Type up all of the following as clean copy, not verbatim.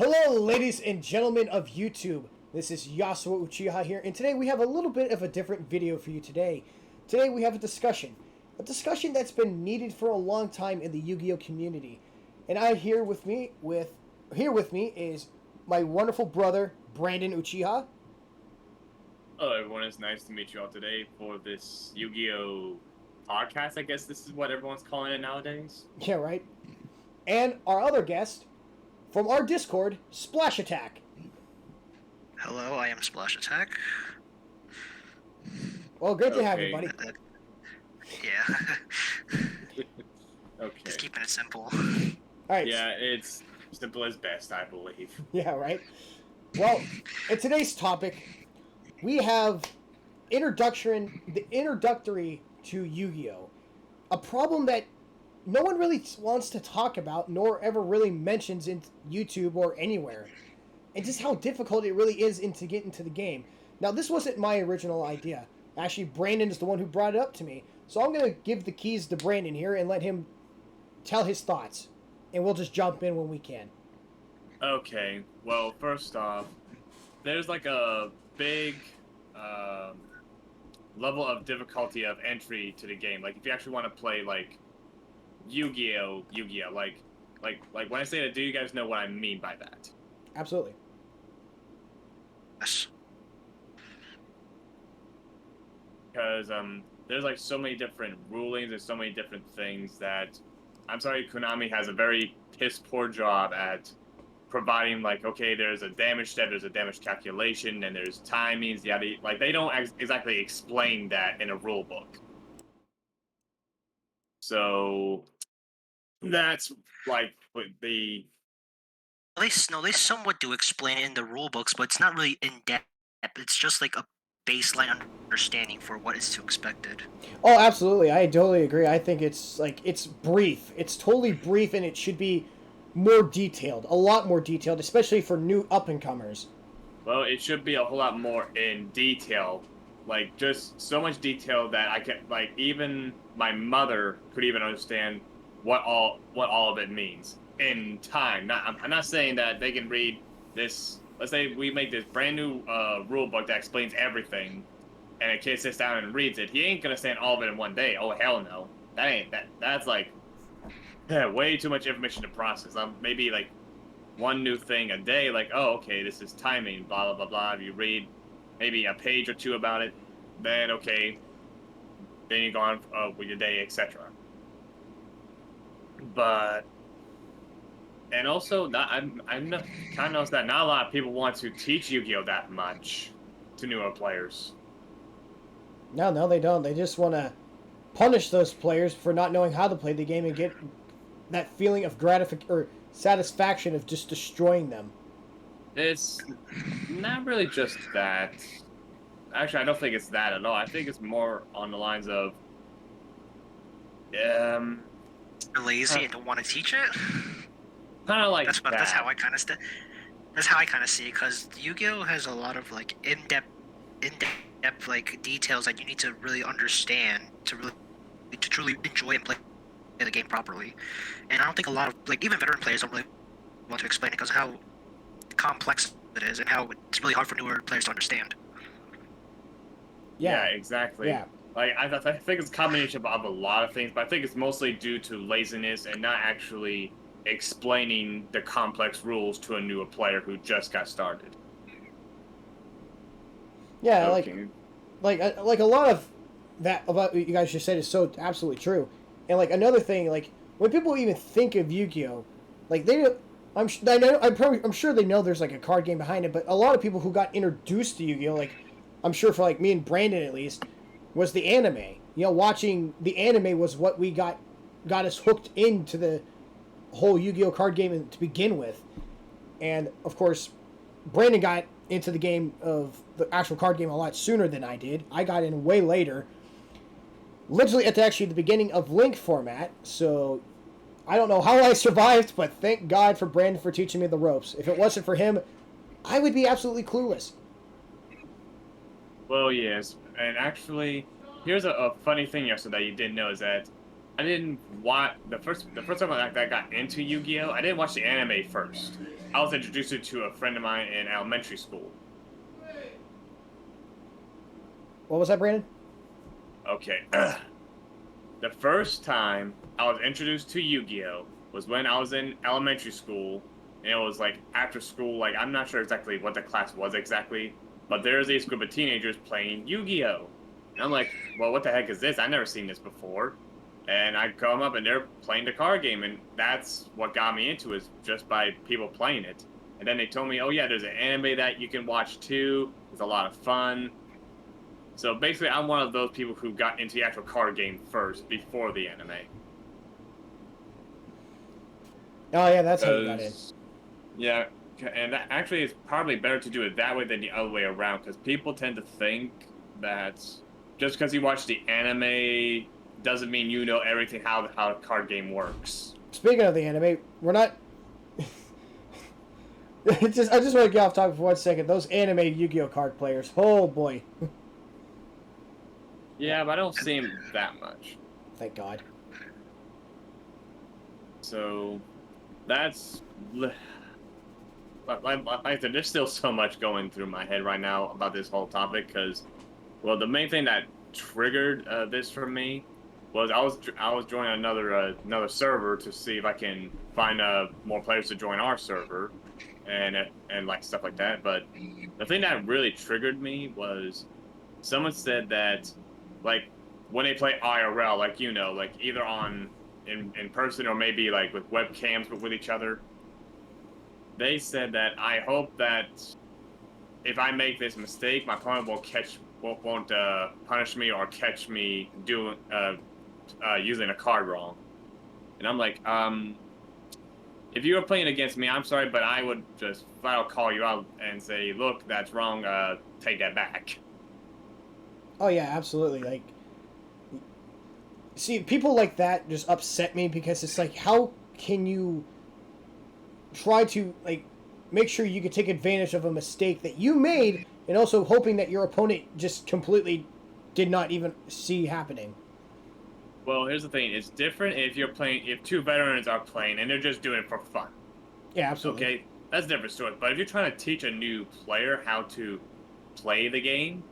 Hello, ladies and gentlemen of YouTube. This is Yasuo Uchiha here, and today we have a little bit of a different video for you today. Today we have a discussion that's been needed for a long time in the Yu-Gi-Oh community. And here with me is my wonderful brother Brandon Uchiha. Hello, everyone. It's nice to meet you all today for this Yu-Gi-Oh podcast. I guess this is what everyone's calling it nowadays. Yeah, right. And our other guest from our Discord, Splash Attack. Hello, I am Splash Attack. Well, great to have you, Okay. buddy. Yeah, Okay. just keeping it simple. All right. Yeah, it's simple as best, I believe. Yeah, right. Well, in today's topic, we have the introductory to Yu-Gi-Oh, a problem that no one really wants to talk about, nor ever really mentions in YouTube or anywhere, and just how difficult it really is to get into the game. Now, this wasn't my original idea. Actually, Brandon is the one who brought it up to me, so I'm going to give the keys to Brandon here and let him tell his thoughts, and we'll just jump in when we can. Okay. Well, first off, there's like a big level of difficulty of entry to the game. Like, if you actually want to play like Yu-Gi-Oh, like when I say that, do you guys know what I mean by that? Absolutely. Yes. Because there's like so many different rulings and so many different things that I'm sorry, Konami has a very piss poor job at providing. Like, okay, there's a damage step, there's a damage calculation, and there's timings. Like they don't exactly explain that in a rule book. So that's like what the They somewhat do explain it in the rule books, but it's not really in depth. It's just like a baseline understanding for what is to expected. Oh, absolutely. I totally agree. I think it's brief. It's totally brief, and it should be more detailed, a lot more detailed, especially for new up and comers. well, it should be a whole lot more in detail. Like, just so much detail that I can, like, even my mother could even understand what all of it means in time. I'm not saying that they can read this. Let's say we make this brand new rule book that explains everything, and a kid sits down and reads it. He ain't gonna understand all of it in one day. Oh hell no, that's like way too much information to process. Maybe like one new thing a day. Like, oh okay, this is timing. Blah blah blah blah. If you read maybe a page or two about it, then okay, then you go on with your day, etc. But and also, I'm not, kind of noticed that not a lot of people want to teach Yu-Gi-Oh that much to newer players. No, they don't. They just want to punish those players for not knowing how to play the game and get that feeling of satisfaction of just destroying them. It's not really just that. Actually, I don't think it's that at all. I think it's more on the lines of, They're lazy and don't want to teach it. kind of like That's how I kind of That's how I kind of see it, because Yu-Gi-Oh has a lot of like in-depth like details that you need to really understand to truly enjoy and play the game properly. And I don't think a lot of like even veteran players don't really want to explain it because of how complex it is and how it's really hard for newer players to understand. Yeah, exactly. Yeah. Like I think it's a combination of a lot of things, but I think it's mostly due to laziness and not actually explaining the complex rules to a newer player who just got started. Yeah, Okay. like a lot of that about what you guys just said is so absolutely true. And like another thing, like when people even think of Yu-Gi-Oh, like I'm sure they know there's like a card game behind it, but a lot of people who got introduced to Yu-Gi-Oh, like I'm sure for like me and Brandon at least, was the anime. You know, watching the anime was what we got us hooked into the whole Yu-Gi-Oh card game to begin with. And of course, Brandon got into the game of the actual card game a lot sooner than I did. I got in way later, literally at the beginning of Link format. So I don't know how I survived, but thank God for Brandon for teaching me the ropes. If it wasn't for him, I would be absolutely clueless. Well, yes, and actually, here's a funny thing yesterday that you didn't know is that I didn't watch the first time that I got into Yu-Gi-Oh. I didn't watch the anime first. I was introduced to a friend of mine in elementary school. What was that, Brandon? Okay. The first time I was introduced to Yu-Gi-Oh was when I was in elementary school, and it was like after school. Like I'm not sure exactly what the class was exactly, but there's this group of teenagers playing Yu-Gi-Oh, and I'm like, well, what the heck is this? I've never seen this before. And I come up and they're playing the card game, and that's what got me into it, is just by people playing it. And then they told me, oh yeah, there's an anime that you can watch too. It's a lot of fun. So basically, I'm one of those people who got into the actual card game first before the anime. Oh yeah, that's how you got in. Yeah, and that actually it's probably better to do it that way than the other way around, because people tend to think that just because you watch the anime doesn't mean you know everything how a card game works. Speaking of the anime, we're not. I just want to get off topic for 1 second. Those anime Yu-Gi-Oh card players. Oh boy. Yeah, but I don't see him that much. Thank God. So that's like I said, there's still so much going through my head right now about this whole topic because, well, the main thing that triggered this for me was I was joining another server to see if I can find more players to join our server, and like stuff like that. But the thing that really triggered me was someone said that, like, when they play IRL, like like either in person or maybe like with webcams but with each other, they said that I hope that if I make this mistake, my opponent won't punish me or catch me doing using a card wrong. And I'm like, if you were playing against me, I'm sorry, but I would just flat out call you out and say, look, that's wrong. Take that back. Oh yeah, absolutely. Like, see, people like that just upset me because it's like, how can you try to like make sure you can take advantage of a mistake that you made, and also hoping that your opponent just completely did not even see happening. Well, here's the thing. It's different if two veterans are playing and they're just doing it for fun. Yeah, absolutely. Okay, that's a different story. But if you're trying to teach a new player how to play the game,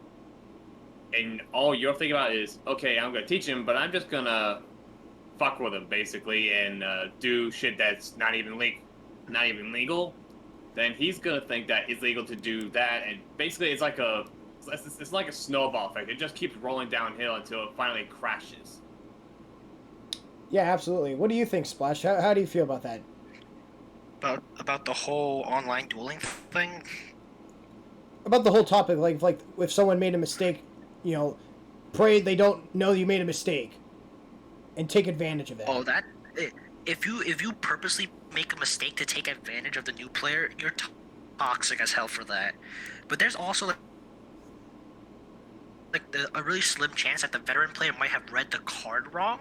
and all you're thinking about is, okay, I'm gonna teach him, but I'm just gonna fuck with him basically and do shit that's not even legal, then he's gonna think that it's legal to do that, and basically it's like a snowball effect. It just keeps rolling downhill until it finally crashes. Yeah, absolutely. What do you think, Splash? How do you feel about that? About the whole online dueling thing. About the whole topic, like if someone made a mistake, you know, pray they don't know you made a mistake, and take advantage of that. Oh, if you purposely make a mistake to take advantage of the new player, you're toxic as hell for that. But there's also a really slim chance that the veteran player might have read the card wrong.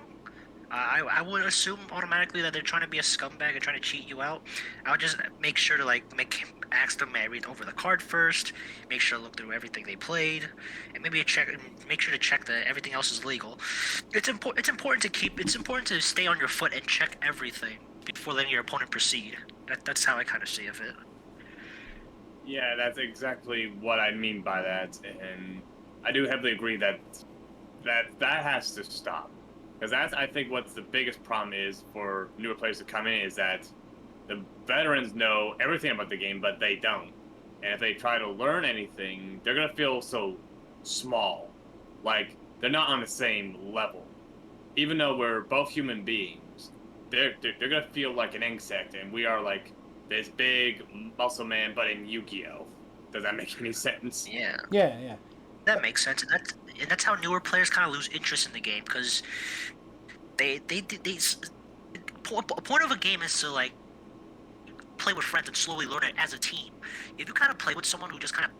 I would assume automatically that they're trying to be a scumbag and trying to cheat you out. I would just make sure to ask them to read over the card first, make sure to look through everything they played, and make sure to check that everything else is legal. It's important to stay on your foot and check everything before letting your opponent proceed. That's how I kind of see of it. Yeah, that's exactly what I mean by that, and I do heavily agree that has to stop. Because that's, I think, what's the biggest problem is for newer players to come in is that the veterans know everything about the game, but they don't. And if they try to learn anything, they're going to feel so small. Like, they're not on the same level. Even though we're both human beings, they're going to feel like an insect, and we are like this big muscle man, but in Yu-Gi-Oh! Does that make any sense? Yeah. Yeah. That makes sense, and that's how newer players kind of lose interest in the game because a point of a game is to like play with friends and slowly learn it as a team. If you kind of play with someone who just kind of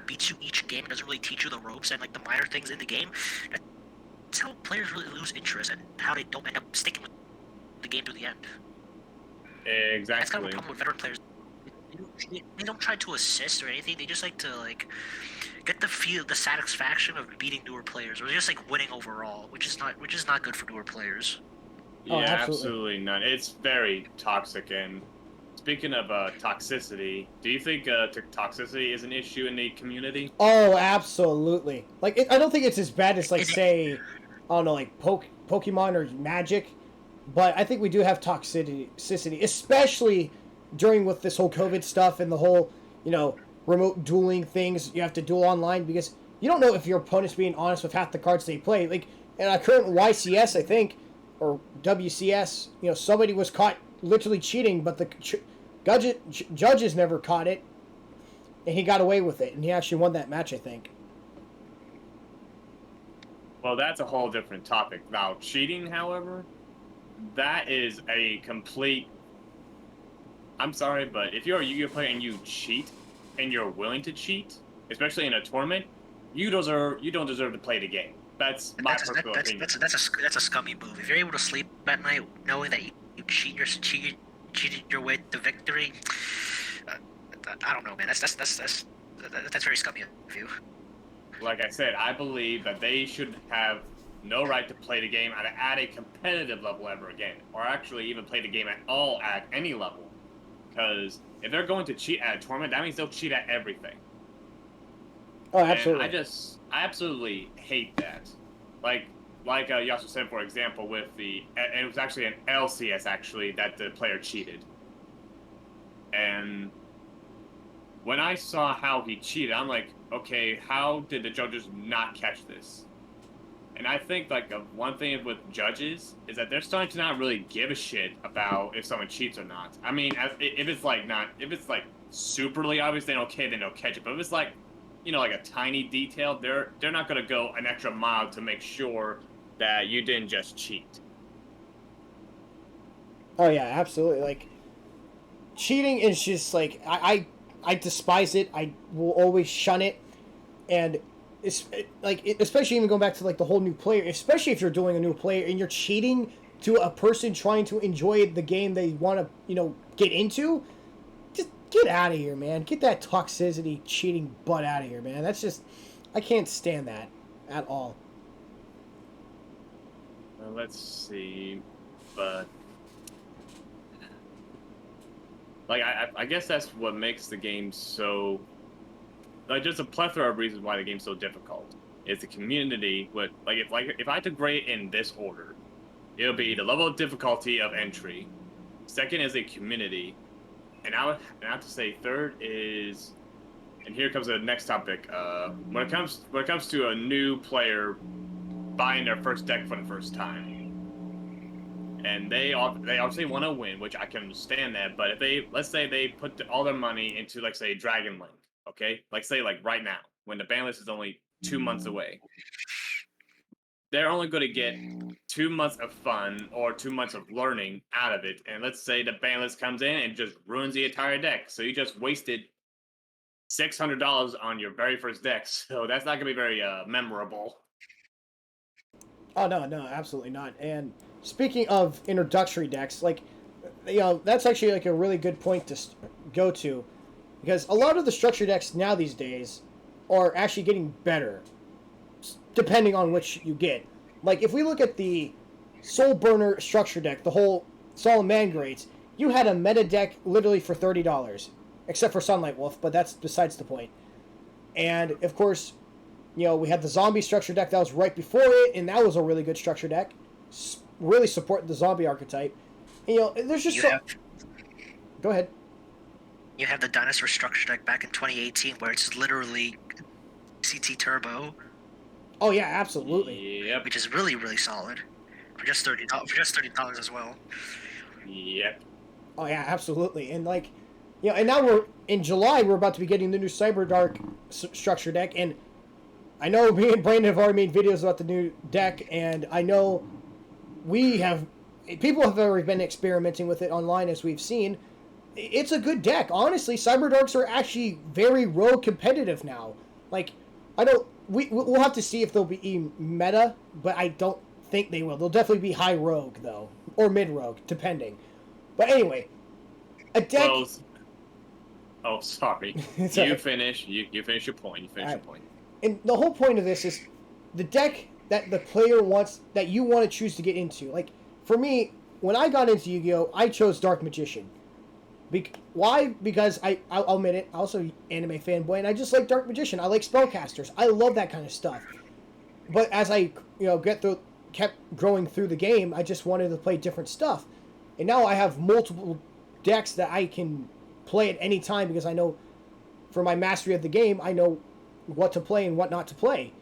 beats you each game and doesn't really teach you the ropes and like the minor things in the game, that's how players really lose interest and how they don't end up sticking with the game to the end. Exactly. That's kind of a problem with veteran players. they don't try to assist or anything. They just like to like get the satisfaction of beating newer players, or just like winning overall, which is not good for newer players. Oh, Yeah, absolutely. absolutely not. It's very toxic. And speaking of toxicity, do you think toxicity is an issue in the community? Oh, absolutely. Like, I don't think it's as bad as, like, Is it? say, I don't know, like Pokemon or Magic, but I think we do have toxicity, especially during with this whole COVID stuff and the whole, you know, remote dueling things. You have to duel online because you don't know if your opponent's being honest with half the cards they play. Like, in a current YCS, I think, or WCS, you know, somebody was caught literally cheating, but the judges never caught it, and he got away with it, and he actually won that match, I think. Well, that's a whole different topic. Now, cheating, however, that is a complete. I'm sorry, but if you're a Yu-Gi-Oh player and you cheat, and you're willing to cheat, especially in a tournament, you don't deserve to play the game. That's my personal opinion. That's a scummy move. If you're able to sleep at night knowing that you cheated your way to victory, uh, I don't know, man. That's very scummy of you. Like I said, I believe that they should have no right to play the game at a competitive level ever again, or actually even play the game at all at any level. Because if they're going to cheat at a tournament, that means they'll cheat at everything. Oh, absolutely. And I absolutely hate that. Like you also said, for example, with and it was actually an LCS actually that the player cheated. And when I saw how he cheated, I'm like, okay, how did the judges not catch this? And I think like one thing with judges is that they're starting to not really give a shit about if someone cheats or not. I mean, if it's like superly obvious, then okay, then they'll catch it. But if it's like, you know, like a tiny detail, they're not gonna go an extra mile to make sure that you didn't just cheat. Oh yeah, absolutely. Like, cheating is just like I despise it. I will always shun it, and especially even going back to like the whole new player, especially if you're doing a new player and you're cheating to a person trying to enjoy the game they want to, you know, get into. Just get out of here, man. Get that toxicity cheating butt out of here, man. That's just, I can't stand that at all. Let's see, but like I guess that's what makes the game so like there's a plethora of reasons why the game's so difficult. It's the community. If I had to grade it in this order, it'll be the level of difficulty of entry. Second is a community, and I have to say third is, and here comes the next topic. When it comes to a new player buying their first deck for the first time, and they obviously want to win, which I can understand that. But if let's say they put all their money into like say Dragon Link, okay, like say like right now when the ban list is only 2 months away, they're only going to get 2 months of fun or 2 months of learning out of it. And let's say the ban list comes in and just ruins the entire deck, so you just wasted $600 on your very first deck. So that's not going to be very memorable. Oh no, no, absolutely not. And speaking of introductory decks, like, you know, that's actually like a really good point to go to, because a lot of the structure decks now these days are actually getting better, depending on which you get. Like if we look at the Soul Burner structure deck, the whole Solemn Mangrates, you had a meta deck literally for $30, except for Sunlight Wolf, but that's besides the point. And of course, you know, we had the zombie structure deck that was right before it, and that was a really good structure deck. Really supported the zombie archetype. And, you know, there's just Go ahead. You have the dinosaur structure deck back in 2018, where it's literally CT Turbo. Oh yeah, absolutely. Yep. Which is really really solid for just $30 as well. Yep. Oh yeah, absolutely. And like, you know, and now we're in July. We're about to be getting the new Cyber Dark structure deck, and I know me and Brandon have already made videos about the new deck, and I know people have already been experimenting with it online as we've seen. It's a good deck. Honestly, Cyber Darks are actually very rogue competitive now. Like, we'll have to see if they'll be meta, but I don't think they will. They'll definitely be high rogue, though. Or mid rogue, depending. But anyway, a deck... Well, Oh, sorry. It's You alright. finish. You finish your point. You finish your Alright. point. And the whole point of this is the deck that the player wants, that you want to choose to get into. Like, for me, when I got into Yu-Gi-Oh, I chose Dark Magician. Why? Because I'll admit it, I'm also anime fanboy, and I just like Dark Magician. I like spellcasters. I love that kind of stuff. But as I kept growing through the game, I just wanted to play different stuff, and now I have multiple decks that I can play at any time because I know, for my mastery of the game, I know what to play and what not to play.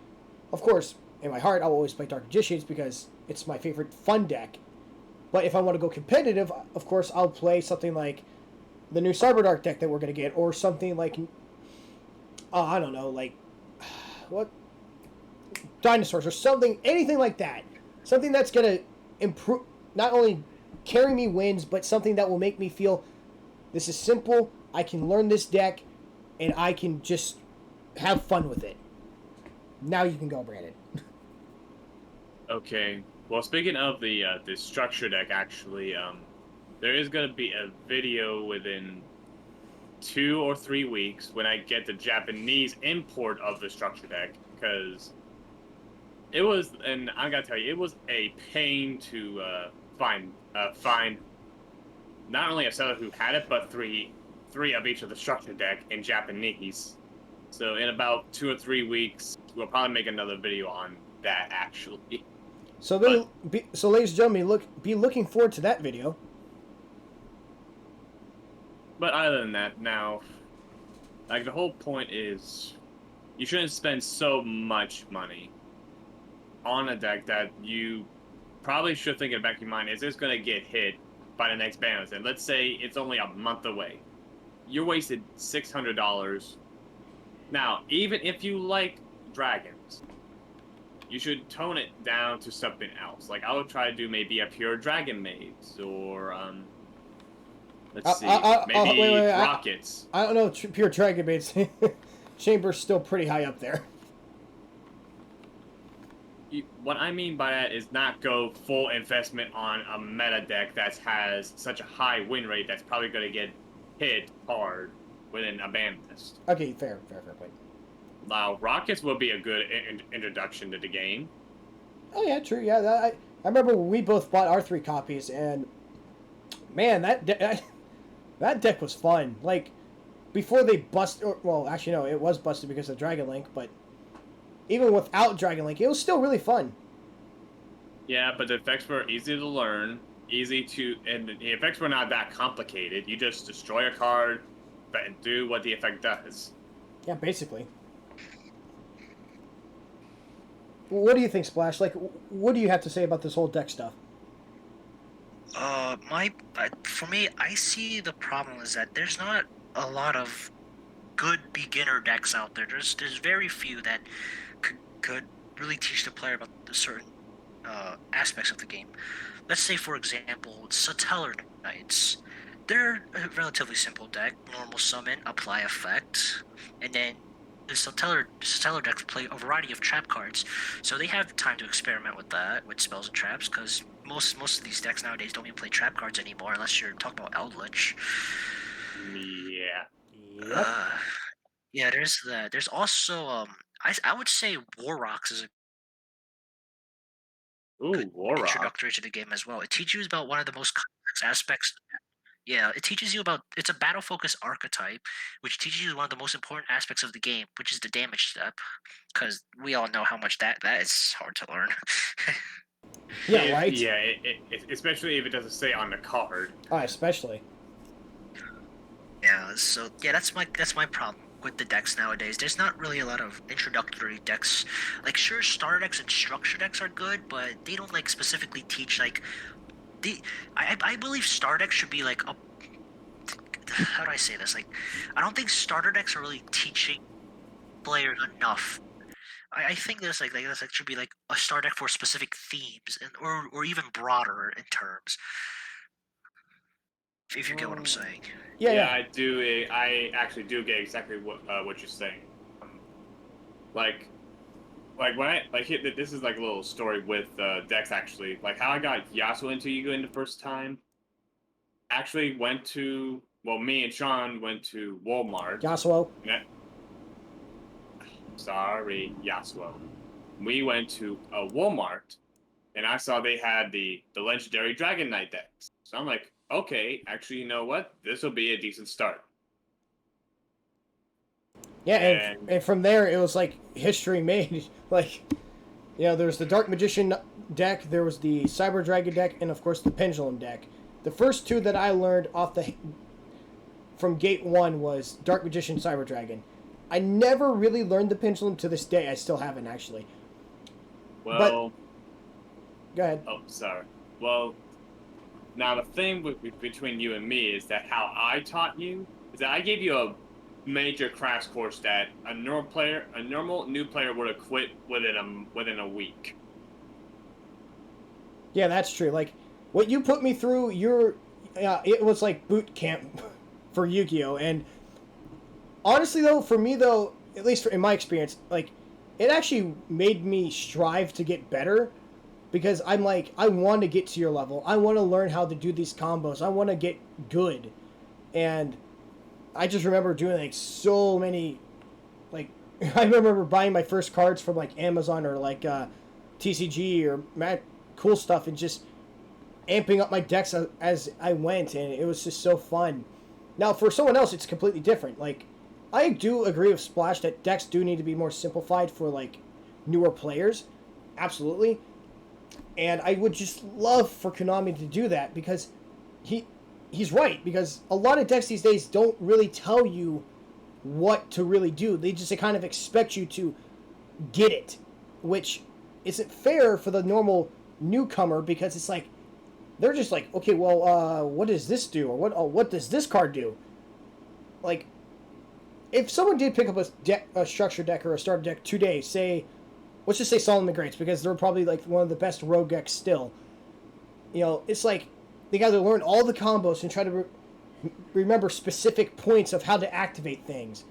Of course, in my heart, I'll always play Dark Magicians because it's my favorite fun deck. But if I want to go competitive, of course, I'll play something like the new Cyber Dark deck that we're going to get, or something like, I don't know, like, what? Dinosaurs, or something, anything like that. Something that's going to improve, not only carry me wins, but something that will make me feel this is simple, I can learn this deck, and I can just have fun with it. Now you can go, Brandon. Okay. Well, speaking of the structure deck, actually, there is gonna be a video within 2 or 3 weeks when I get the Japanese import of the structure deck, because it was, and I gotta tell you, it was a pain to find not only a seller who had it, but three of each of the structure deck in Japanese. So in about 2 or 3 weeks, we'll probably make another video on that, actually. So, But so ladies and gentlemen, be looking forward to that video. but other than that, now, like, the whole point is you shouldn't spend so much money on a deck that you probably should think in the back of your mind, is this going to get hit by the next balance? And let's say it's only a month away. You're wasted $600. Now, even if you like dragons, you should tone it down to something else. Like, I would try to do maybe a pure dragon maze, or let's see, maybe wait, rockets. I don't know, pure Dragon Baits. Chamber's still pretty high up there. What I mean by that is not go full investment on a meta deck that has such a high win rate that's probably going to get hit hard within a ban list. Okay, fair point. Now, rockets will be a good introduction to the game. Oh yeah, true. Yeah, I remember when we both bought our 3 copies, and man, that deck was fun. Like, before they busted, well, actually no, it was busted because of Dragon Link, but even without Dragon Link, it was still really fun. Yeah, but the effects were easy to learn, and the effects were not that complicated. You just destroy a card, and do what the effect does. Yeah, basically. What do you think, Splash? Like, what do you have to say about this whole deck stuff? For me, I see the problem is that there's not a lot of good beginner decks out there. There's very few that could really teach the player about the certain aspects of the game. Let's say, for example, Satellar Knights. They're a relatively simple deck. Normal summon, apply effect, and then the Satellar decks play a variety of trap cards, so they have time to experiment with that, with spells and traps, because most of these decks nowadays don't even play trap cards anymore, unless you're talking about Eldritch. Yeah. Yep. Yeah, there's that. There's also I would say War Rocks is a good Ooh, War Rock. introductory to the game as well. It teaches you about one of the most complex aspects. Yeah, it teaches you about, it's a battle focused archetype, which teaches you one of the most important aspects of the game, which is the damage step, because we all know how much that is hard to learn. Yeah, right. Yeah, especially if it doesn't say on the card. Oh, especially. Yeah, so yeah, that's my problem with the decks nowadays. There's not really a lot of introductory decks. Like, sure, starter decks and structure decks are good, but they don't like specifically teach like I believe starter decks should be like a, how do I say this? Like, I don't think starter decks are really teaching players enough. I think there's like should be like a starter deck for specific themes, and or even broader in terms. If you get what I'm saying. Yeah. I do. I actually do get exactly what you're saying. Like when this is like a little story with decks, actually. Like how I got Yasuo into Yu-Gi-Oh! In the first time. Actually went to well, me and Sean went to Walmart. Yasuo. Sorry, Yasuo. We went to a Walmart, and I saw they had the legendary Dragon Knight decks. So I'm like, okay, actually, you know what? This will be a decent start. Yeah, And and from there it was like history made. Like, there's the Dark Magician deck, there was the Cyber Dragon deck, and of course the Pendulum deck. The first two that I learned from Gate 1 was Dark Magician, Cyber Dragon. I never really learned the Pendulum to this day. I still haven't, actually. well, Go ahead. oh, sorry. Well, now the thing between you and me is that how I taught you is that I gave you a major crash course that a normal new player would have quit within a week. Yeah, that's true. Like, what you put me through, it was like boot camp for Yu-Gi-Oh! And honestly, though, for me, though, at least in my experience, like, it actually made me strive to get better because I'm like, I want to get to your level. I want to learn how to do these combos. I want to get good. And I just remember doing, like, so many, like, I remember buying my first cards from, like, Amazon or, like, TCG or cool stuff and just amping up my decks as I went, and it was just so fun. Now, for someone else, it's completely different. Like, I do agree with Splash that decks do need to be more simplified for, like, newer players. Absolutely. And I would just love for Konami to do that because he's right. Because a lot of decks these days don't really tell you what to really do. They kind of expect you to get it, which isn't fair for the normal newcomer because it's like, they're just like, okay, well, what does this do? Or what does this card do? Like, if someone did pick up a structure deck or a starter deck today, let's just say Solomon Greats, because they're probably like one of the best rogue decks still. It's like they got to learn all the combos and try to remember specific points of how to activate things.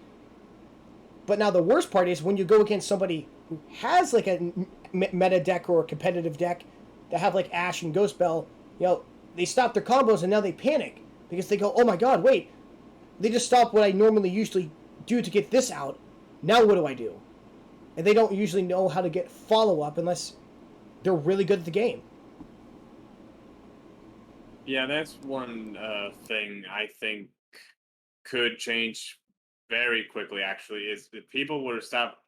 But now the worst part is when you go against somebody who has like a meta deck or a competitive deck that have like Ash and Ghost Bell, they stop their combos and now they panic because they go, oh my god, wait, they just stopped what I normally usually do to get this out. Now what do I do? And they don't usually know how to get follow-up unless they're really good at the game. Yeah, that's one thing I think could change very quickly, actually, is if people were to stop.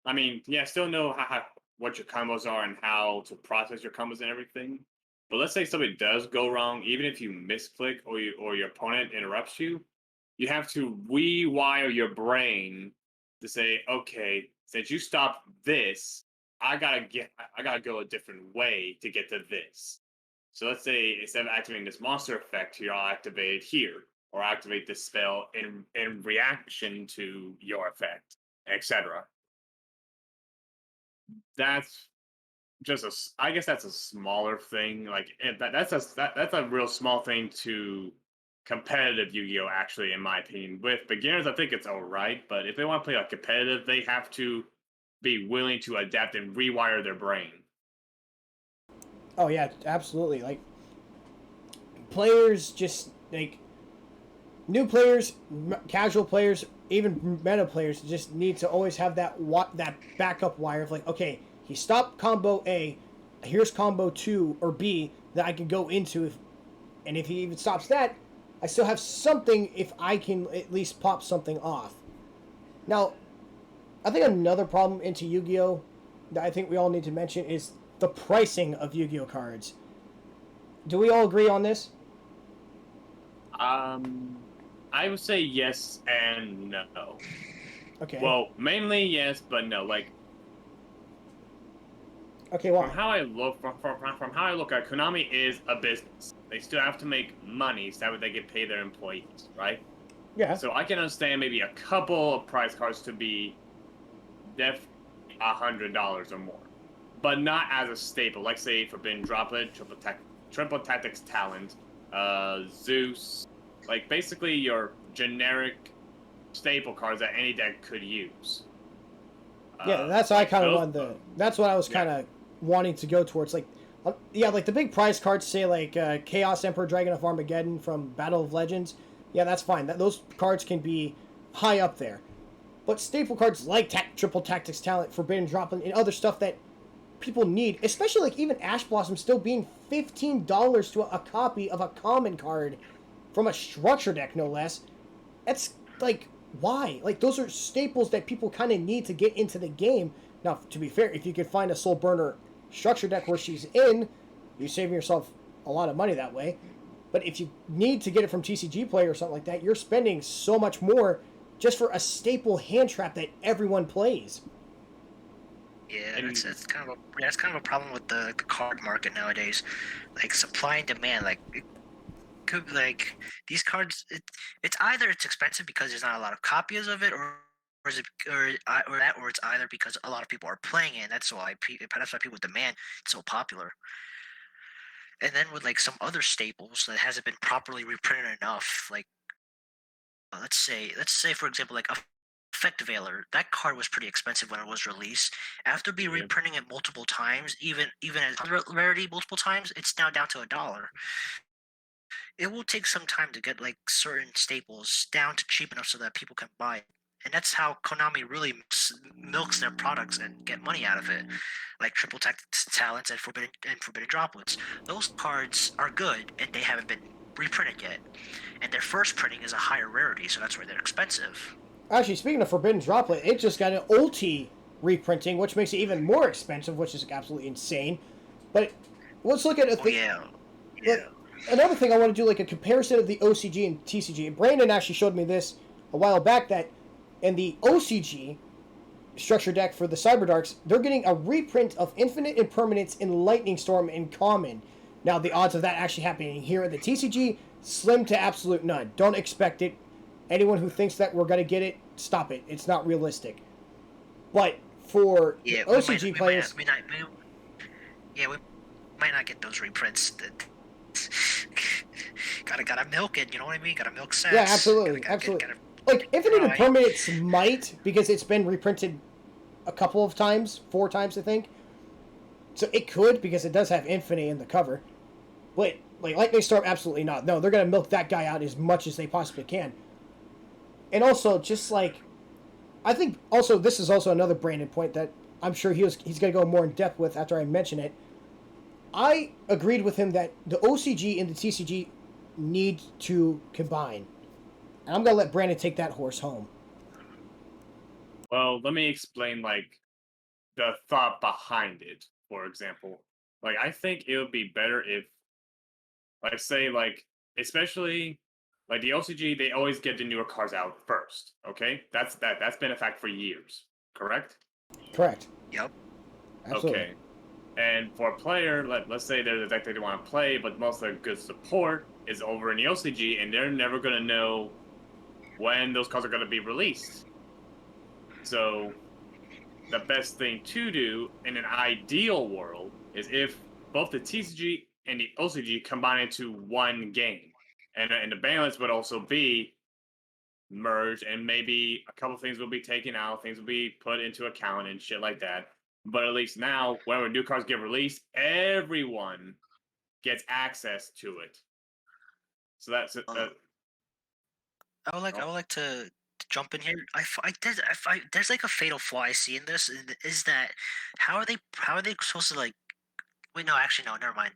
I mean, yeah, still know what your combos are and how to process your combos and everything. But let's say something does go wrong, even if you misclick or your opponent interrupts you, you have to rewire your brain to say, okay, since you stopped this, I gotta go a different way to get to this. So let's say instead of activating this monster effect here, I'll activate it here, or activate this spell in reaction to your effect, etc. That's I guess that's a smaller thing. Like that's a real small thing to competitive Yu-Gi-Oh! Actually, in my opinion. With beginners, I think it's all right, but if they want to play like competitive, they have to be willing to adapt and rewire their brain. Oh yeah, absolutely. Like, players just like new players, casual players, even meta players just need to always have that backup wire of like, okay, he stopped combo A, here's combo 2 or B that I can go into, and if he even stops that, I still have something if I can at least pop something off. Now, I think another problem into Yu-Gi-Oh! That I think we all need to mention is the pricing of Yu-Gi-Oh! Cards. Do we all agree on this? I would say yes and no. Okay. Well, mainly yes, but no. Like, okay, well, from how I look at Konami is a business. They still have to make money so that they can pay their employees, right? yeah. So I can understand maybe a couple of price cards to be definitely $100 or more, but not as a staple. Like say Forbidden Droplet, Triple Tactics Talent, Zeus, like basically your generic staple cards that any deck could use. Yeah, that's what I kind of wanted. That's what I was kind of wanting to go towards. Like, like the big prize cards, say like Chaos Emperor, Dragon of Armageddon from Battle of Legends. Yeah, that's fine. Those cards can be high up there. But staple cards like Triple Tactics Talent, Forbidden Droplet, and other stuff that people need, especially like even Ash Blossom still being $15 to a copy of a common card from a structure deck, no less. That's like, why? Like, those are staples that people kind of need to get into the game. Now, to be fair, if you could find a Soul Burner structure deck where she's in, you're saving yourself a lot of money that way. But if you need to get it from TCG Play or something like that, you're spending so much more just for a staple hand trap that everyone plays. Yeah, And that's kind of a problem with the card market nowadays. Like supply and demand, like it could like these cards. It's either it's expensive because there's not a lot of copies of it, or is it or it's either because a lot of people are playing it. And that's why people demand it's so popular. And then with like some other staples that hasn't been properly reprinted enough, like let's say for example like a Effect Veiler, that card was pretty expensive when it was released. After be yeah, reprinting it multiple times, even at rarity multiple times, it's now down to $1. It will take some time to get like certain staples down to cheap enough so that people can buy it. And that's how Konami really milks their products and get money out of it, like Triple Talents and Forbidden Droplets. Those cards are good, and they haven't been reprinted yet. And their first printing is a higher rarity, so that's why they're expensive. Actually, speaking of Forbidden Droplet, it just got an ulti reprinting, which makes it even more expensive, which is absolutely insane. But let's look at a Oh thing. yeah, Like, yeah. another thing, I want to do like a comparison of the OCG and TCG. And Brandon actually showed me this a while back that in the OCG structure deck for the Cyberdarks, they're getting a reprint of Infinite Impermanence in Lightning Storm in Common. Now, the odds of that actually happening here at the TCG, slim to absolute none. Don't expect it. Anyone who thinks that we're going to get it, stop it. It's not realistic. But for the Yeah, OCG players, yeah, we might not get those reprints. Gotta milk it. You know what I mean? Gotta milk yeah, sense. absolutely, absolutely. Like, Infinite Right. Impermanence might, because it's been reprinted a couple of times, 4 times, I think. So it could, because it does have Infinite in the cover. But, like, Lightning Storm, absolutely not. No, they're going to milk that guy out as much as they possibly can. And also, just like, I think also this is also another Brandon point that I'm sure he's going to go more in depth with after I mention it. I agreed with him that the OCG and the TCG need to combine. And I'm going to let Brandon take that horse home. well, let me explain like the thought behind it. For example, like I think it would be better if, like, say, like especially like the OCG, they always get the newer cards out first. Okay, that's been a fact for years. Correct? Correct. Yep. Absolutely. Okay. And for a player, let's say there's a deck that they want to play, but most of their good support is over in the OCG, and they're never going to know when those cards are going to be released. So the best thing to do in an ideal world is if both the TCG and the OCG combine into one game. And the balance would also be merged, and maybe a couple things will be taken out, things will be put into account and shit like that. But at least now, whenever new cards get released, everyone gets access to it. So that's it. Uh, I Oh, would like to jump in here. There's like a fatal flaw I see in this is that how are they supposed to like wait no actually no never mind.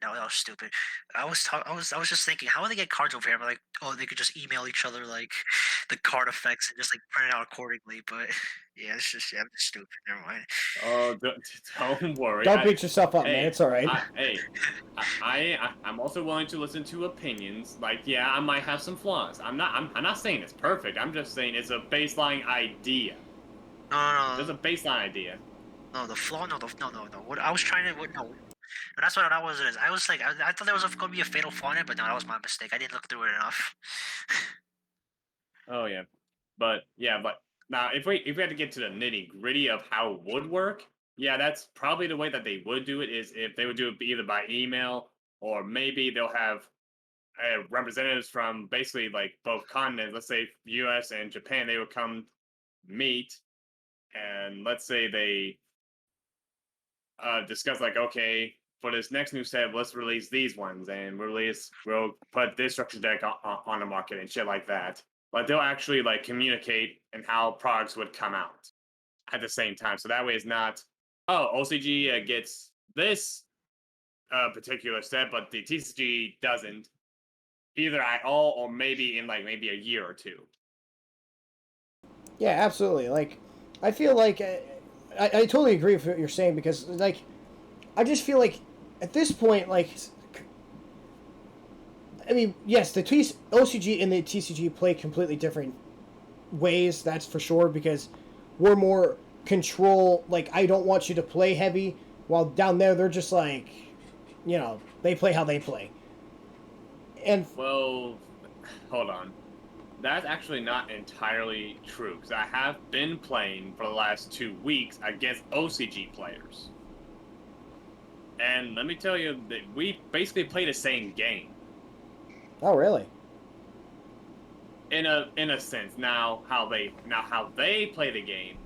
No, that was stupid. I was just thinking, how would they get cards over here? I'm like, oh, they could just email each other like the card effects and just like print it out accordingly. But yeah, it's just I'm just stupid. Never mind. oh, don't worry. Don't beat yourself up, man. Hey, It's all right. I'm also willing to listen to opinions. Like, yeah, I might have some flaws. I'm not saying it's perfect. I'm just saying it's a baseline idea. No, no, There's a no, baseline idea. no, the flaw, no. What I was trying to, what, no, that's what that was. It is. I was like, I thought there was going to be a fatal flaw in it, but no, that was my mistake. I didn't look through it enough. Oh yeah, but now if we had to get to the nitty gritty of how it would work, yeah, that's probably the way that they would do it. Is if they would do it either by email, or maybe they'll have representatives from basically like both continents. Let's say U.S. and Japan, they would come meet, and let's say they discuss like, okay, for this next new set, let's release these ones, and we'll put this structure deck on the market and shit like that. But they'll actually like communicate and how products would come out at the same time. So that way it's not, oh, OCG gets this particular set, but the TCG doesn't either at all, or maybe in like maybe a year or two. Yeah, absolutely. Like, I feel like I totally agree with what you're saying because like I just feel like at this point, like, I mean, yes, the OCG and the TCG play completely different ways. That's for sure because we're more control. Like, I don't want you to play heavy, while down there they're just like, they play how they play. And Well, hold on. That's actually not entirely true, because I have been playing for the last 2 weeks against OCG players. And let me tell you that we basically play the same game. oh, really? In a sense. Now how they play the game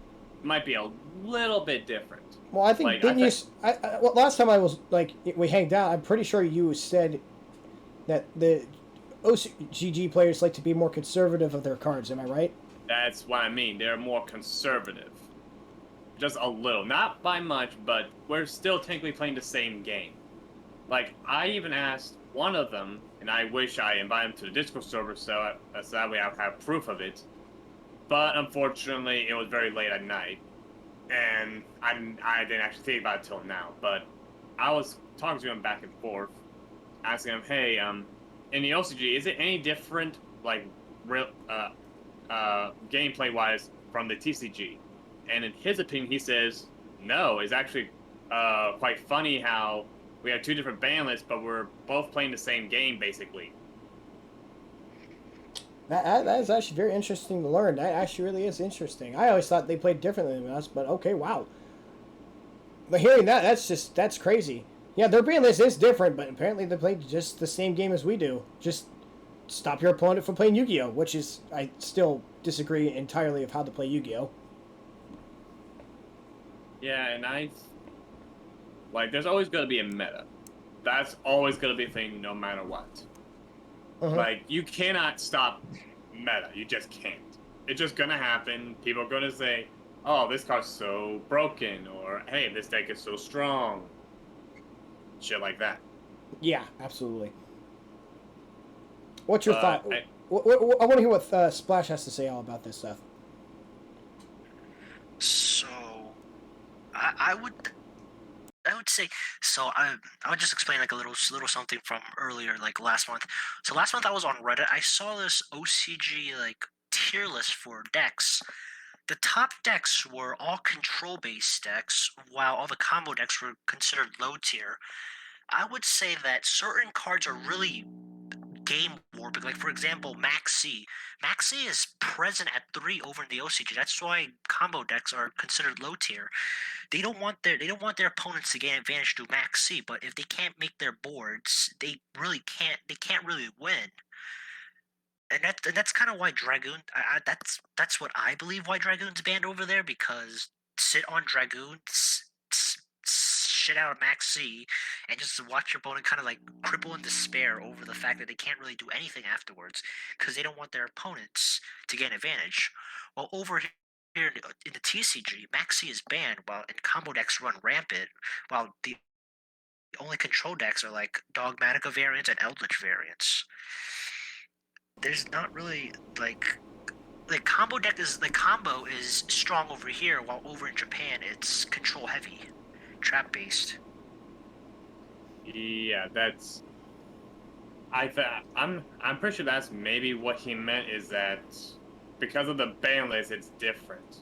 might be a little bit different. Well, I think Like, didn't you? Well, last time I was like we hanged out, I'm pretty sure you said that the OCG players like to be more conservative of their cards. Am I right? That's what I mean. They're more conservative. Just a little. Not by much, but we're still technically playing the same game. Like, I even asked one of them, and I wish I invited him to the Discord server so that way I have proof of it. But unfortunately, it was very late at night, and I didn't actually think about it till now. But I was talking to him back and forth, asking him, hey, in the OCG, is it any different, like, real, gameplay-wise from the TCG? And in his opinion, he says, no, it's actually quite funny how we have 2 different ban lists, but we're both playing the same game, basically. That is actually very interesting to learn. That actually really is interesting. I always thought they played differently than us, but okay, wow. But hearing that, that's crazy. Yeah, their ban list is different, but apparently they played just the same game as we do. Just stop your opponent from playing Yu-Gi-Oh, which is, I still disagree entirely of how to play Yu-Gi-Oh. Yeah, and there's always going to be a meta. That's always going to be a thing no matter what. Uh-huh. Like, you cannot stop meta. You just can't. It's just going to happen. People are going to say, oh, this card's so broken, or hey, this deck is so strong. Shit like that. Yeah, absolutely. What's your thought? I I want to hear what Splash has to say all about this stuff. So, I would say so. I would just explain like a little something from earlier, like last month. So last month I was on Reddit. I saw this OCG like tier list for decks. The top decks were all control based decks, while all the combo decks were considered low tier. I would say that certain cards are really game warping. Like for example, Maxi. Maxi is present at 3 over in the OCG. That's why combo decks are considered low tier. They don't want their opponents to gain advantage through Maxi, but if they can't make their boards, they can't really win. And that's kind of why Dragoon. That's what I believe why Dragoon's banned over there, because sit on Dragoon, shit out of Maxi, and just watch your opponent kind of like cripple in despair over the fact that they can't really do anything afterwards because they don't want their opponents to gain advantage. While over here in the TCG, Maxi is banned while and combo decks run rampant, while the only control decks are like Dogmatica variants and Eldritch variants. There's not really combo is strong over here, while over in Japan it's control heavy, trap based. Yeah, that's. I'm pretty sure that's maybe what he meant, is that because of the ban list, it's different.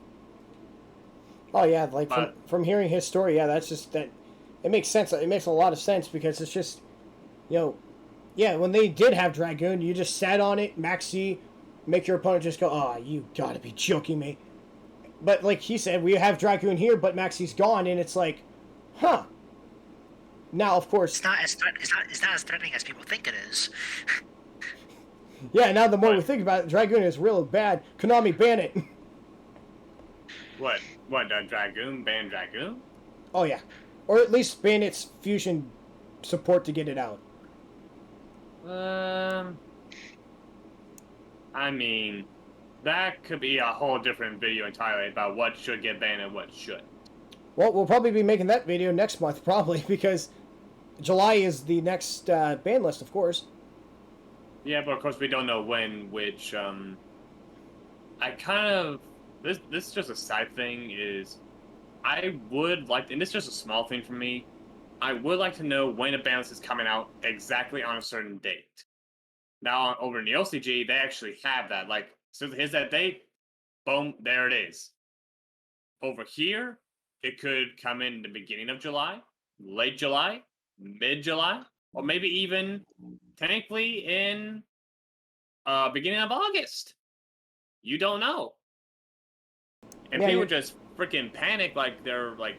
Oh yeah, like from hearing his story, yeah, that's just that. It makes sense. It makes a lot of sense because it's just, yeah, when they did have Dragoon, you just sat on it, Maxi, make your opponent just go, oh, you gotta be joking me. But like he said, we have Dragoon here, but Maxi's gone, and it's like, huh. Now, of course, It's not as threatening as people think it is. yeah. Now the more we think about it, Dragoon is real bad. Konami, ban it. What? Dragoon? Ban Dragoon? Oh yeah, or at least ban its fusion support to get it out? I mean, that could be a whole different video entirely about what should get banned and what should. Well, we'll probably be making that video next month, probably, because July is the next ban list, of course. Yeah, but of course we don't know when, which, I kind of, this is just a side thing, is I would like, and this is just a small thing for me, I would like to know when a ban list is coming out exactly on a certain date. Now, over in the OCG, they actually have that. Like, so here's that date, boom, there it is. Over here, it could come in the beginning of July, late July, mid-July, or maybe even technically in beginning of August. You don't know. And Yeah, people you're- just freaking panic like they're like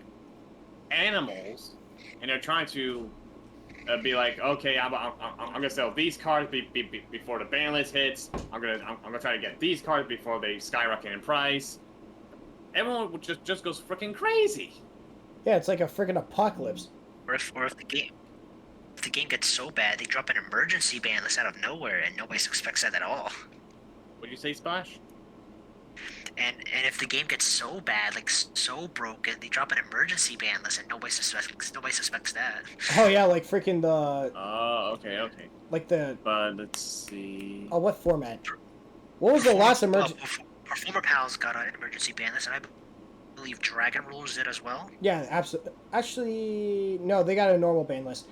animals, and they're trying to be like, okay, I'm gonna sell these cards before the ban list hits. I'm gonna try to get these cards before they skyrocket in price. Everyone just goes freaking crazy. Yeah, it's like a freaking apocalypse. Or if the game gets so bad, they drop an emergency ban list out of nowhere, and nobody expects that at all. What'd you say, Splash? And if the game gets so bad, like so broken, they drop an emergency ban list, and nobody suspects that. Oh yeah, like freaking the Oh, okay. like the But let's see. oh what format? What was the last emergency? Performer Pals got an emergency ban list, and I believe Dragon Rules did as well. Yeah, absolutely. Actually, no, they got a normal ban list.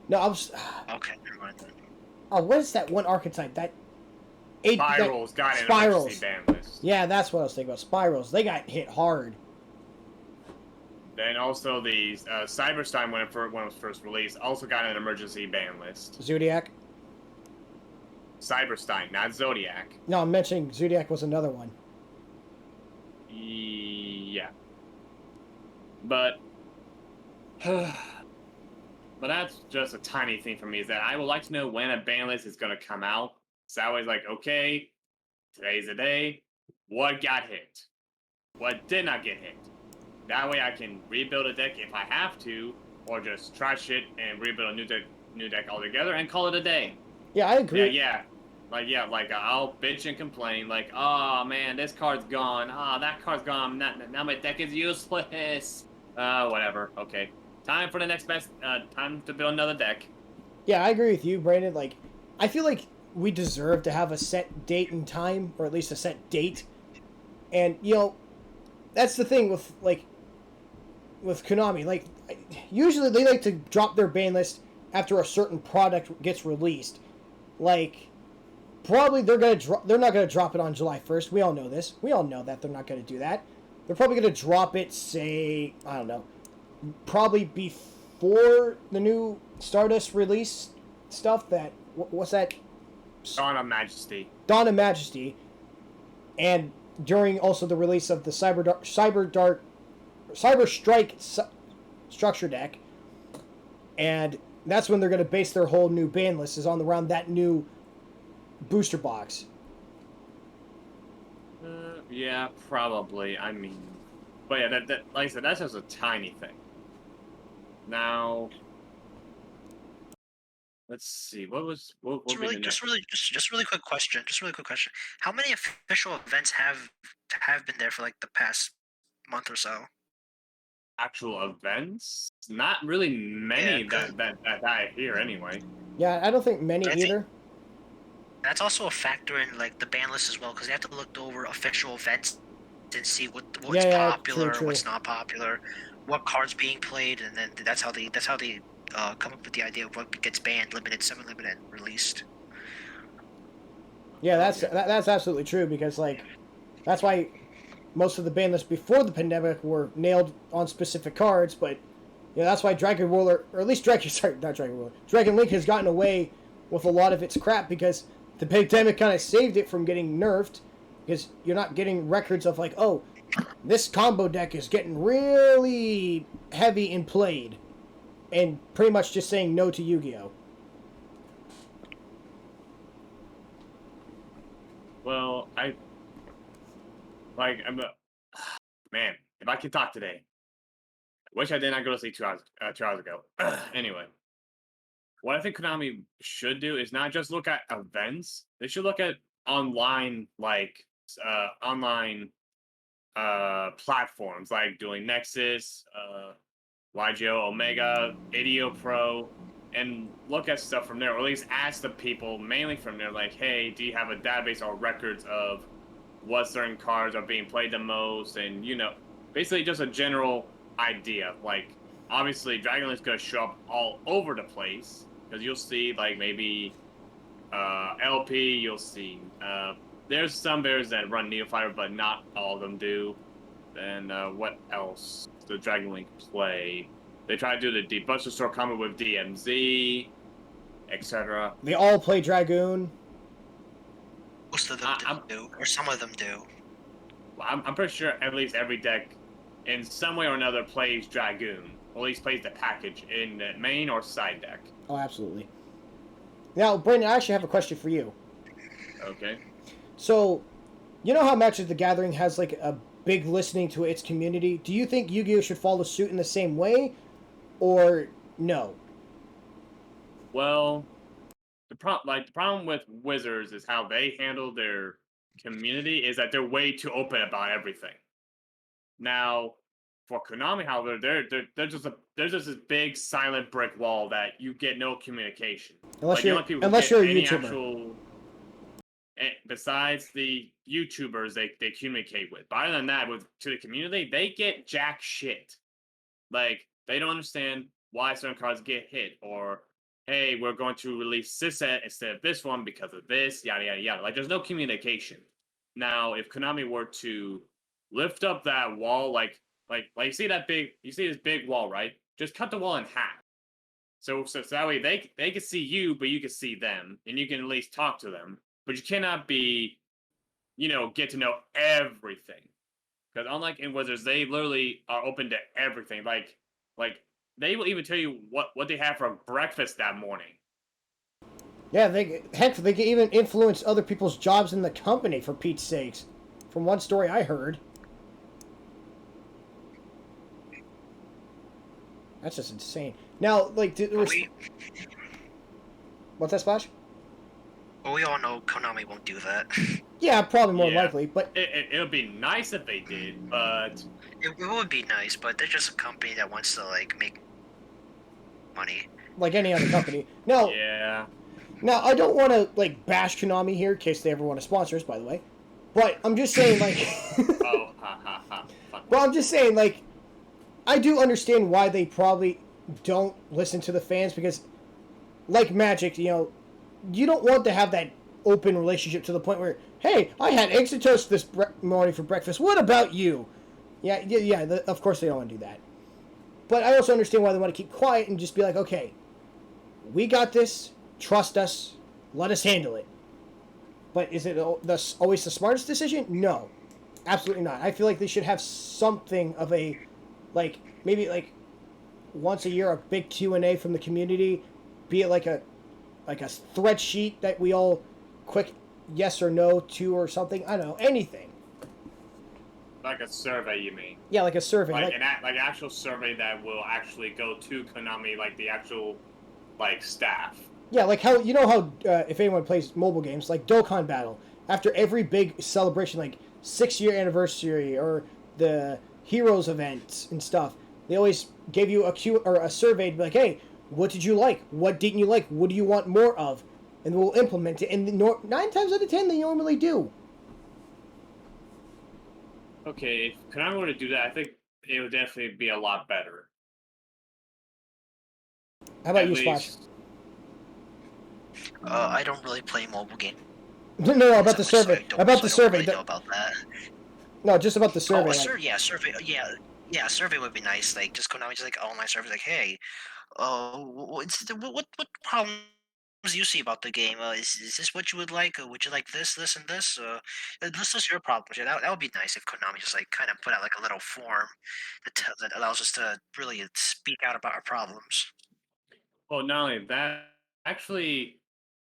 No, I was. Okay, never mind then. Oh, what is that one archetype? That Spirals got an Spirals. emergency ban list. Yeah, that's what I was thinking about. Spirals. They got hit hard. Then also the Cyberstein, when it was first released, also got an emergency ban list. Zodiac. Cyberstein, not Zodiac. No, I'm mentioning Zodiac was another one. Yeah. But but that's just a tiny thing for me, is that I would like to know when a ban list is going to come out. So I was like, okay, today's the day. What got hit? What did not get hit? That way I can rebuild a deck if I have to, or just trash it and rebuild a new deck altogether and call it a day. Yeah, I agree. Yeah. Like I'll bitch and complain, like, oh man, this card's gone. Ah, that card's gone. Now my deck is useless. Whatever. Okay. Time for the next best. Time to build another deck. Yeah, I agree with you, Brandon. Like, I feel like we deserve to have a set date and time, or at least a set date. And that's the thing with Konami. Like, usually they like to drop their ban list after a certain product gets released. Like, probably they're not gonna drop it on July 1st. We all know this. We all know that they're not gonna do that. They're probably gonna drop it, say, I don't know, probably before the new Stardust release stuff. What's that? Dawn of Majesty. Dawn of Majesty, and during also the release of the Cyber Strike structure deck, and that's when they're going to base their whole new ban list, is on around that new booster box. Yeah, probably. I mean, but yeah, that like I said, that's just a tiny thing. Now, let's see. What Just really quick question. How many official events have been there for like the past month or so? actual events? Not really many Yeah, that I hear anyway. Yeah, I don't think many either. That's also a factor in like the ban list as well, because they have to look over official events and see what's popular, true. what's not popular, what cards being played, and then that's how they come up with the idea of what gets banned, limited, semi-limited, and released. Yeah, that's absolutely true, because like that's why most of the ban lists before the pandemic were nailed on specific cards. But that's why Dragon Ruler, or at least Dragon Link has gotten away with a lot of its crap, because the pandemic kind of saved it from getting nerfed, because you're not getting records of like, oh, this combo deck is getting really heavy and played, and pretty much just saying no to Yu-Gi-Oh. Well, I'm man. If I could talk today, I wish I did not go to sleep 2 hours ago. Anyway, what I think Konami should do is not just look at events. They should look at online, online platforms like doing Nexus, Yugioh, Omega, ADO Pro, and look at stuff from there, or at least ask the people mainly from there, like, hey, do you have a database or records of what certain cards are being played the most? And, basically just a general idea. Like, obviously, Dragon Lane's going to show up all over the place, because you'll see, like, maybe LP, you'll see. There's some bears that run Neophyter, but not all of them do. Then what else? The Dragon Link play. They try to do the Buster Store combo with DMZ, etc. They all play Dragoon. Most of them do, or some of them do. I'm pretty sure at least every deck, in some way or another, plays Dragoon. Or at least plays the package in the main or side deck. Oh, absolutely. Now, Brandon, I actually have a question for you. Okay. So, you know how Magic the Gathering has like a big listening to its community? Do you think Yu-Gi-Oh should follow suit in the same way, or no? Well, the problem with Wizards is how they handle their community is that they're way too open about everything. Now, for Konami, however, there's just this big silent brick wall that you get no communication. Unless you're a YouTuber. Besides the YouTubers they communicate with. But other than that, to the community, they get jack shit. Like, they don't understand why certain cards get hit, or, hey, we're going to release this set instead of this one because of this, yada, yada, yada. Like, there's no communication. Now, if Konami were to lift up that wall, like you see this big wall, right? Just cut the wall in half. So that way they can see you, but you can see them, and you can at least talk to them. But you cannot be, get to know everything. Because unlike in Wizards, they literally are open to everything. Like they will even tell you what they have for breakfast that morning. Yeah, they can even influence other people's jobs in the company, for Pete's sakes. From one story I heard. That's just insane. Now, like, what's that, Splash? Well, we all know Konami won't do that. Yeah, probably more likely, but it would be nice if they did, but it would be nice, but they're just a company that wants to make money, like any other company. Now, yeah. Now, I don't want to bash Konami here, in case they ever want to sponsor us, by the way. But I'm just saying, oh, ha ha ha. Well, I'm just saying, I do understand why they probably don't listen to the fans, because, like Magic, you don't want to have that open relationship to the point where, hey, I had eggs and toast this morning for breakfast. What about you? Yeah. Of course they don't want to do that. But I also understand why they want to keep quiet and just be like, okay, we got this. Trust us. Let us handle it. But is it always the smartest decision? No. Absolutely not. I feel like they should have something of a, maybe once a year, a big Q&A from the community. Be it like a thread sheet that we all quick yes or no to, or something. I don't know. Anything. Like a survey, you mean? Yeah, like a survey. Like an actual survey that will actually go to Konami, like the actual, staff. Yeah, like how, if anyone plays mobile games, like Dokkan Battle, after every big celebration, like 6-year anniversary or the Heroes events and stuff, they always give you a survey to be like, hey, what did you like? What didn't you like? What do you want more of? And we'll implement it. And 9 times out of 10, they normally do. Okay, if Konami were to do that, I think it would definitely be a lot better. How about you, Splash? I don't really play mobile games. No, about the survey. About the survey. Really know about that. No, just about the survey. Survey. Yeah, survey would be nice. Just Konami, just all my surveys, hey, what problems you see about the game? Is this what you would like? Would you like this, and this? This is your problems. Yeah, that would be nice if Konami just kind of put out a little form that allows us to really speak out about our problems. Well, not only that, actually,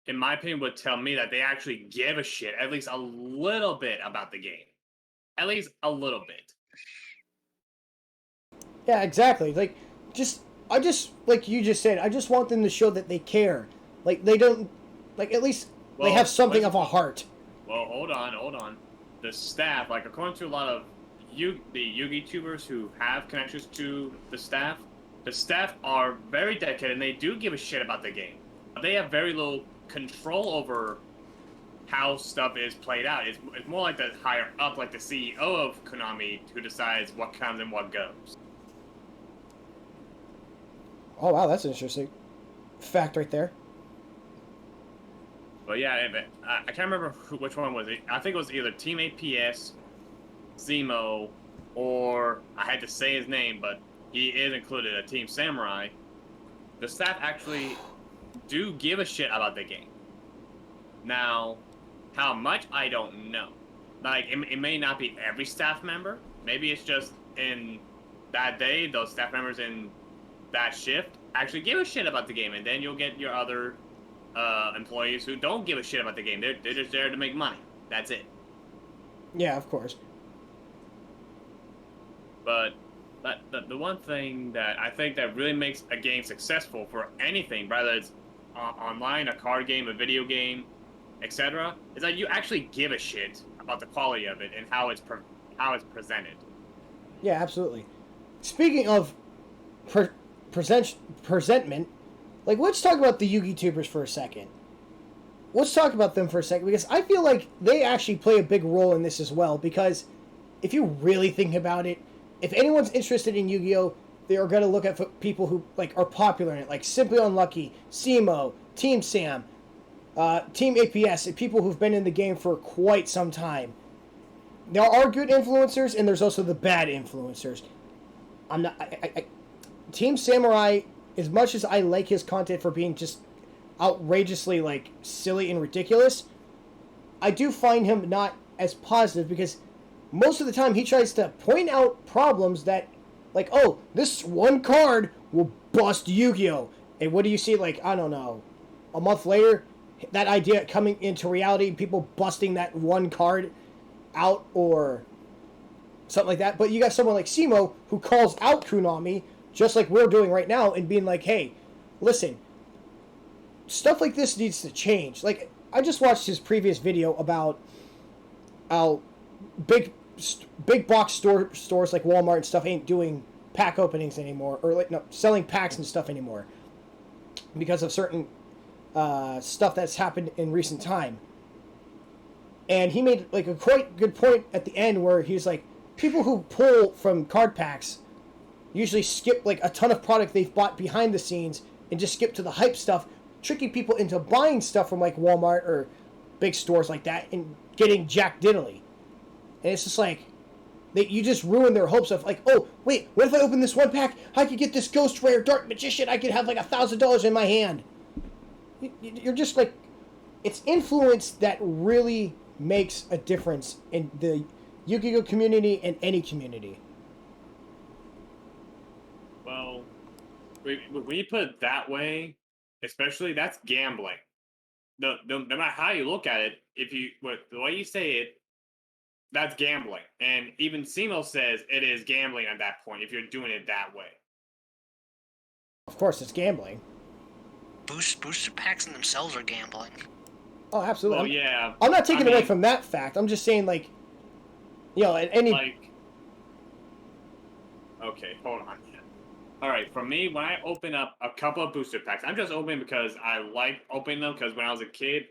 in my opinion, would tell me that they actually give a shit at least a little bit about the game. At least a little bit. Yeah, exactly. Just I just, like you just said, I just want them to show that they care. Like they don't, like at least they have something of a heart. Well, hold on. The staff, like according to a lot of the Yugi tubers who have connections to the staff are very dedicated and they do give a shit about the game. They have very little control over how stuff is played out. It's more like the higher up, like the CEO of Konami, who decides what comes and what goes. Oh wow, that's an interesting fact right there. But yeah, I can't remember which one was it. I think it was either Team APS, Zemo, or I had to say his name, but he is included a Team Samurai. The staff actually do give a shit about the game. Now, how much I don't know. Like it may not be every staff member. Maybe it's just in that day those staff members in that shift actually give a shit about the game, and then you'll get your other employees who don't give a shit about the game. They're just there to make money. That's it. Yeah, of course. But the one thing that I think that really makes a game successful for anything, whether it's online, a card game, a video game, etc., is that you actually give a shit about the quality of it and how it's presented. Yeah, absolutely. Speaking of presentment, like let's talk about the Yugi tubers for a second. Let's talk about them for a second because I feel like they actually play a big role in this as well. Because if you really think about it, if anyone's interested in Yu-Gi-Oh, they are going to look at people who like are popular in it, like Simply Unlucky, Simo, Team Sam, Team APS, and people who've been in the game for quite some time. There are good influencers, and there's also the bad influencers. I'm not. Team Samurai, as much as I like his content for being just outrageously like silly and ridiculous, I do find him not as positive because most of the time he tries to point out problems that, like, oh, this one card will bust Yu-Gi-Oh! And what do you see? Like, I don't know, a month later, that idea coming into reality, people busting that one card out or something like that. But you got someone like Simo who calls out Konami, just like we're doing right now, and being like, hey, listen, stuff like this needs to change. Like, I just watched his previous video about how big box stores like Walmart and stuff ain't doing pack openings anymore, or like no, selling packs and stuff anymore because of certain stuff that's happened in recent time. And he made like a quite good point at the end where he's like, people who pull from card packs usually skip like a ton of product they've bought behind the scenes and just skip to the hype stuff, tricking people into buying stuff from like Walmart or big stores like that and getting jack diddly. And it's just like, you just ruin their hopes of like, oh, wait, what if I open this one pack? I could get this ghost rare dark magician. I could have like $1,000 in my hand. You're just like, it's influence that really makes a difference in the Yu-Gi-Oh community and any community. Well, when you put it that way, especially that's gambling. No matter how you look at it, the way you say it, that's gambling. And even Simo says it is gambling at that point if you're doing it that way. Of course, it's gambling. Booster packs in themselves are gambling. Oh, absolutely. Well, yeah. I'm not taking away from that fact. I'm just saying, like, you know, at any... Like, okay, hold on. All right, for me, when I open up a couple of booster packs, I'm just opening because I like opening them because when I was a kid,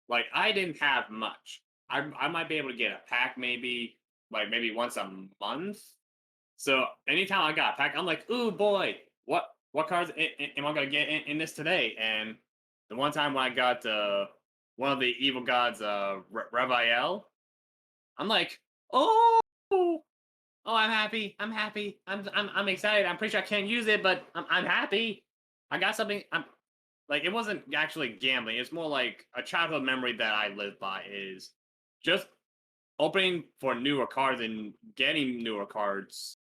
like, I didn't have much. I might be able to get a pack maybe once a month. So anytime I got a pack, I'm like, ooh, boy, what cards am I going to get in this today? And the one time when I got one of the evil gods, Reviel, I'm like, oh, I'm happy. I'm excited. I'm pretty sure I can't use it, but I'm happy. I got something. Like, it wasn't actually gambling. It's more like a childhood memory that I live by is just opening for newer cards and getting newer cards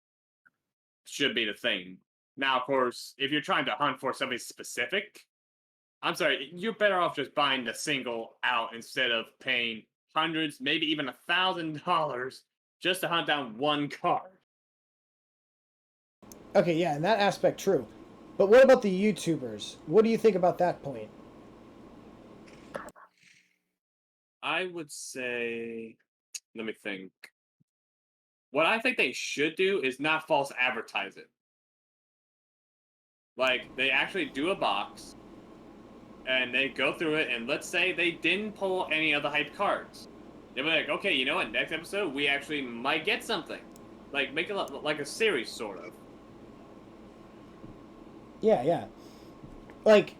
should be the thing. Now, of course, if you're trying to hunt for something specific, I'm sorry, you're better off just buying the single out instead of paying hundreds, maybe even $1,000 just to hunt down one card. Okay, yeah, in that aspect, true. But what about the YouTubers? What do you think about that point? I would say, let me think. What I think they should do is not false advertise it. Like, they actually do a box, and they go through it, and let's say they didn't pull any of the hype cards. They'll be like, okay, you know what? Next episode, we actually might get something. Like, make it like a series, sort of. Yeah, yeah. Like,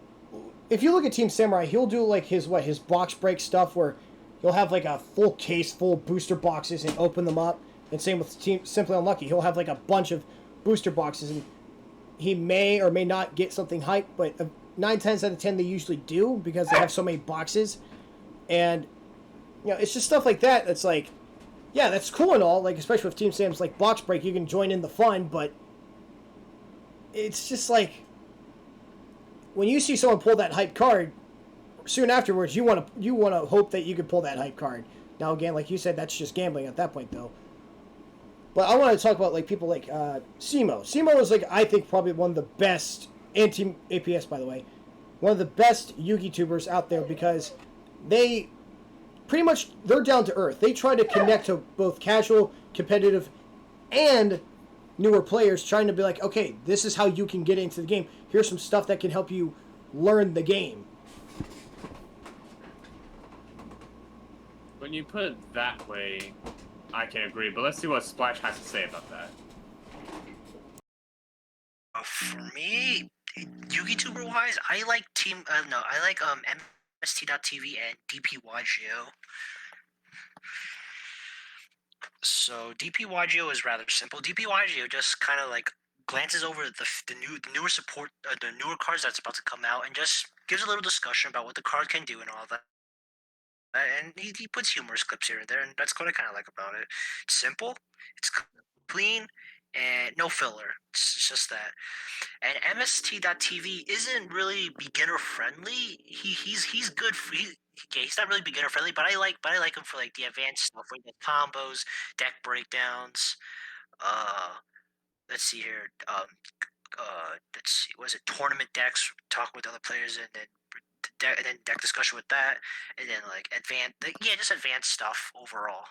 if you look at Team Samurai, he'll do like his box break stuff where he'll have like a full case full of booster boxes and open them up. And same with Team Simply Unlucky, he'll have like a bunch of booster boxes, and he may or may not get something hype, but 9 times out of 10 they usually do because they have so many boxes. And it's just stuff like that. That's like, yeah, that's cool and all. Like especially with Team Sam's like box break, you can join in the fun, but it's just like when you see someone pull that hype card, soon afterwards you want to hope that you could pull that hype card. Now again, like you said, that's just gambling at that point though. But I want to talk about like people like Simo. Simo is like I think probably one of the best, and Team APS by the way, one of the best Yugi tubers out there because they pretty much they're down to earth. They try to connect to both casual, competitive, and newer players, trying to be like, okay, this is how you can get into the game. Here's some stuff that can help you learn the game. When you put it that way, I can agree. But let's see what Splash has to say about that. For me, YouTuber wise, I like MST.TV and DPYGO. So DPYGO is rather simple. DPYGO just kind of like glances over the newer support, the newer cards that's about to come out, and just gives a little discussion about what the card can do and all that. And he puts humorous clips here and there, and that's what I kind of like about it. It's simple, it's clean, and no filler. It's just that. And MST.TV isn't really beginner friendly. He's good for he's not really beginner friendly, but I like him for like the advanced stuff, like the combos, deck breakdowns. Uh, let's see here. Let's see. Was it tournament decks? Talk with other players, and then deck discussion with that, and then like just advanced stuff overall.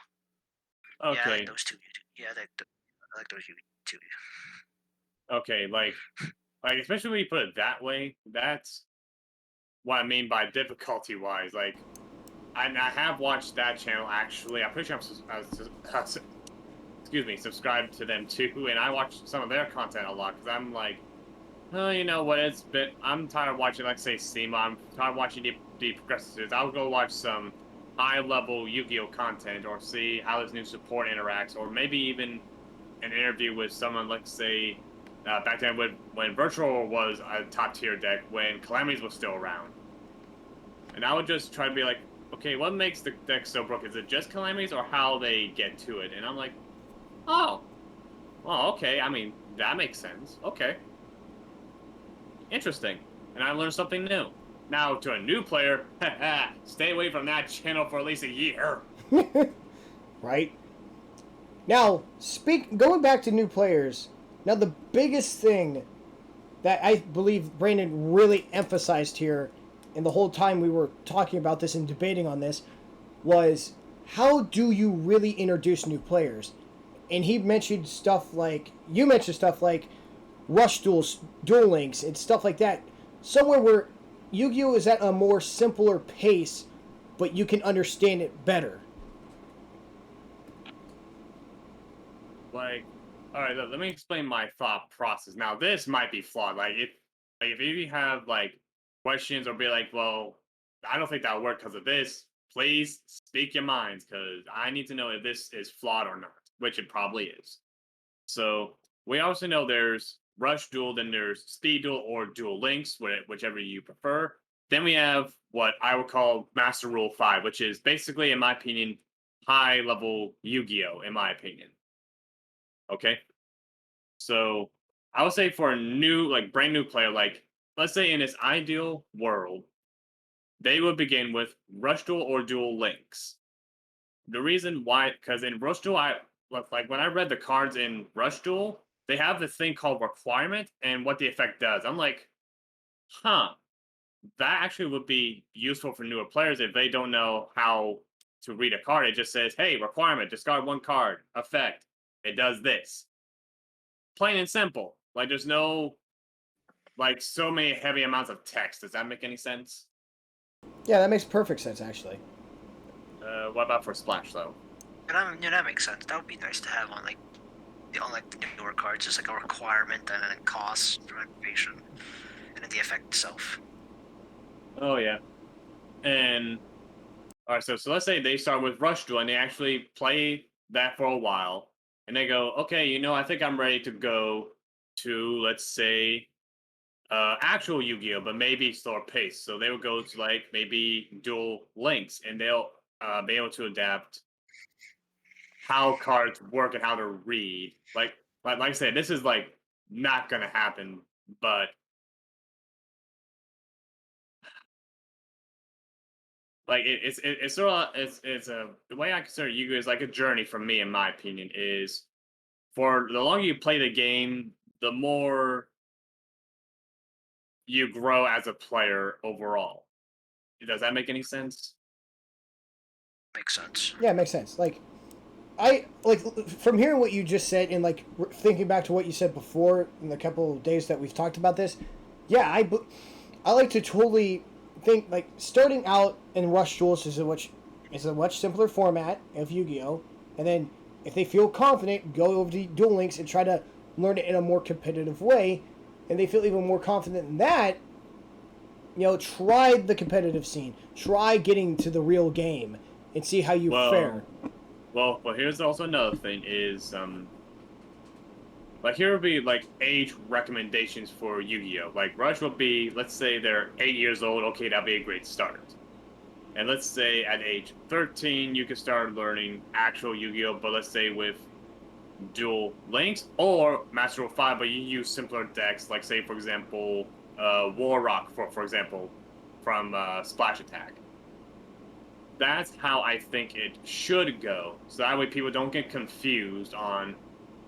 Yeah, I like Okay. those two. Yeah, I like those two. Okay, like especially when you put it that way, that's what I mean by difficulty wise. Like, I have watched that channel actually. I'm pretty sure excuse me, subscribed to them too, and I watch some of their content a lot because I'm like, oh, you know what? I'm tired of watching, like, say, SEMA. I'm tired of watching deep progressives. I'll go watch some high-level Yu-Gi-Oh content or see how this new support interacts, or maybe even an interview with someone, let's say, back then when Virtual was a top-tier deck, when Calamities was still around. And I would just try to be like, okay, what makes the deck so broken? Is it just Calamities or how they get to it? And I'm like, oh, well, okay. I mean, that makes sense. Okay. Interesting. And I learned something new. Now, to a new player, stay away from that channel for at least a year. Right? Now, going back to new players, now the biggest thing that I believe Brandon really emphasized here, and the whole time we were talking about this and debating on this, was how do you really introduce new players? And you mentioned stuff like rush duels, duel links, and stuff like that. Somewhere where Yu-Gi-Oh is at a more simpler pace, but you can understand it better. Like, all right, let me explain my thought process. Now, this might be flawed. If you have like questions or be like, well, I don't think that'll work because of this. Please speak your minds because I need to know if this is flawed or not, which it probably is. So we also know there's rush duel, then there's speed duel or duel links, whichever you prefer. Then we have what I would call Master Rule 5, which is basically, in my opinion, high level Yu-Gi-Oh, in my opinion. Okay. So I would say for a new, like brand new player, like let's say in this ideal world, they would begin with rush duel or duel links. The reason why, because in rush duel, like when I read the cards in rush duel, they have this thing called requirement and what the effect does. I'm like, huh, that actually would be useful for newer players if they don't know how to read a card. It just says, hey, requirement, discard one card, effect. It does this. Plain and simple. Like there's no like so many heavy amounts of text. Does that make any sense? Yeah, that makes perfect sense actually. What about for Splash though? And that makes sense. That would be nice to have on the newer cards, just like a requirement and then cost for activation, and then the effect itself. Oh yeah. And all right, so let's say they start with Rush Duel and they actually play that for a while, and they go, okay, I think I'm ready to go to, let's say, actual Yu-Gi-Oh, but maybe slower pace. So they would go to like maybe Dual Links, and they'll be able to adapt how cards work and how to read. Like I said, this is like not gonna happen, but like it's sort of it's a the way I consider Yu-Gi-Oh is like a journey for me, in my opinion, is for the longer you play the game, the more you grow as a player overall. Does that make any sense? Makes sense. Yeah, it makes sense. Like I like from hearing what you just said and like thinking back to what you said before in the couple of days that we've talked about this. Yeah, I like to totally think like starting out in Rush Duels is a much simpler format of Yu-Gi-Oh, and then if they feel confident, go over to Duel Links and try to learn it in a more competitive way, and they feel even more confident in that. Try the competitive scene, try getting to the real game, and see how you fare. Well, here's also another thing is like here would be like age recommendations for Yu-Gi-Oh. Like Rush will be, let's say they're 8 years old. Okay, that'd be a great start. And let's say at age 13 you can start learning actual Yu-Gi-Oh. But let's say with Dual Links or Master Duel 5, but you use simpler decks, like say for example, War Rock for example, from Splash Attack. That's how I think it should go. So that way people don't get confused on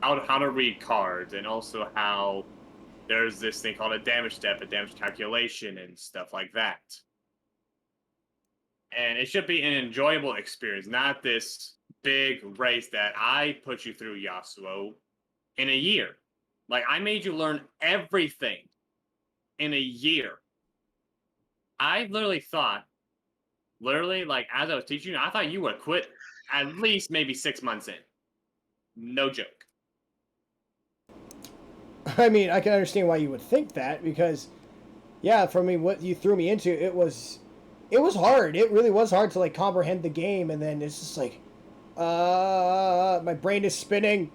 how to read cards, and also how there's this thing called a damage step, a damage calculation, and stuff like that. And it should be an enjoyable experience, not this big race that I put you through, Yasuo, in a year. Like I made you learn everything in a year. I literally thought, literally, like as I was teaching you, I thought you would quit at least maybe 6 months in. No joke. I mean, I can understand why you would think that because, yeah, for me, what you threw me into, it was hard. It really was hard to like comprehend the game, and then it's just like, my brain is spinning.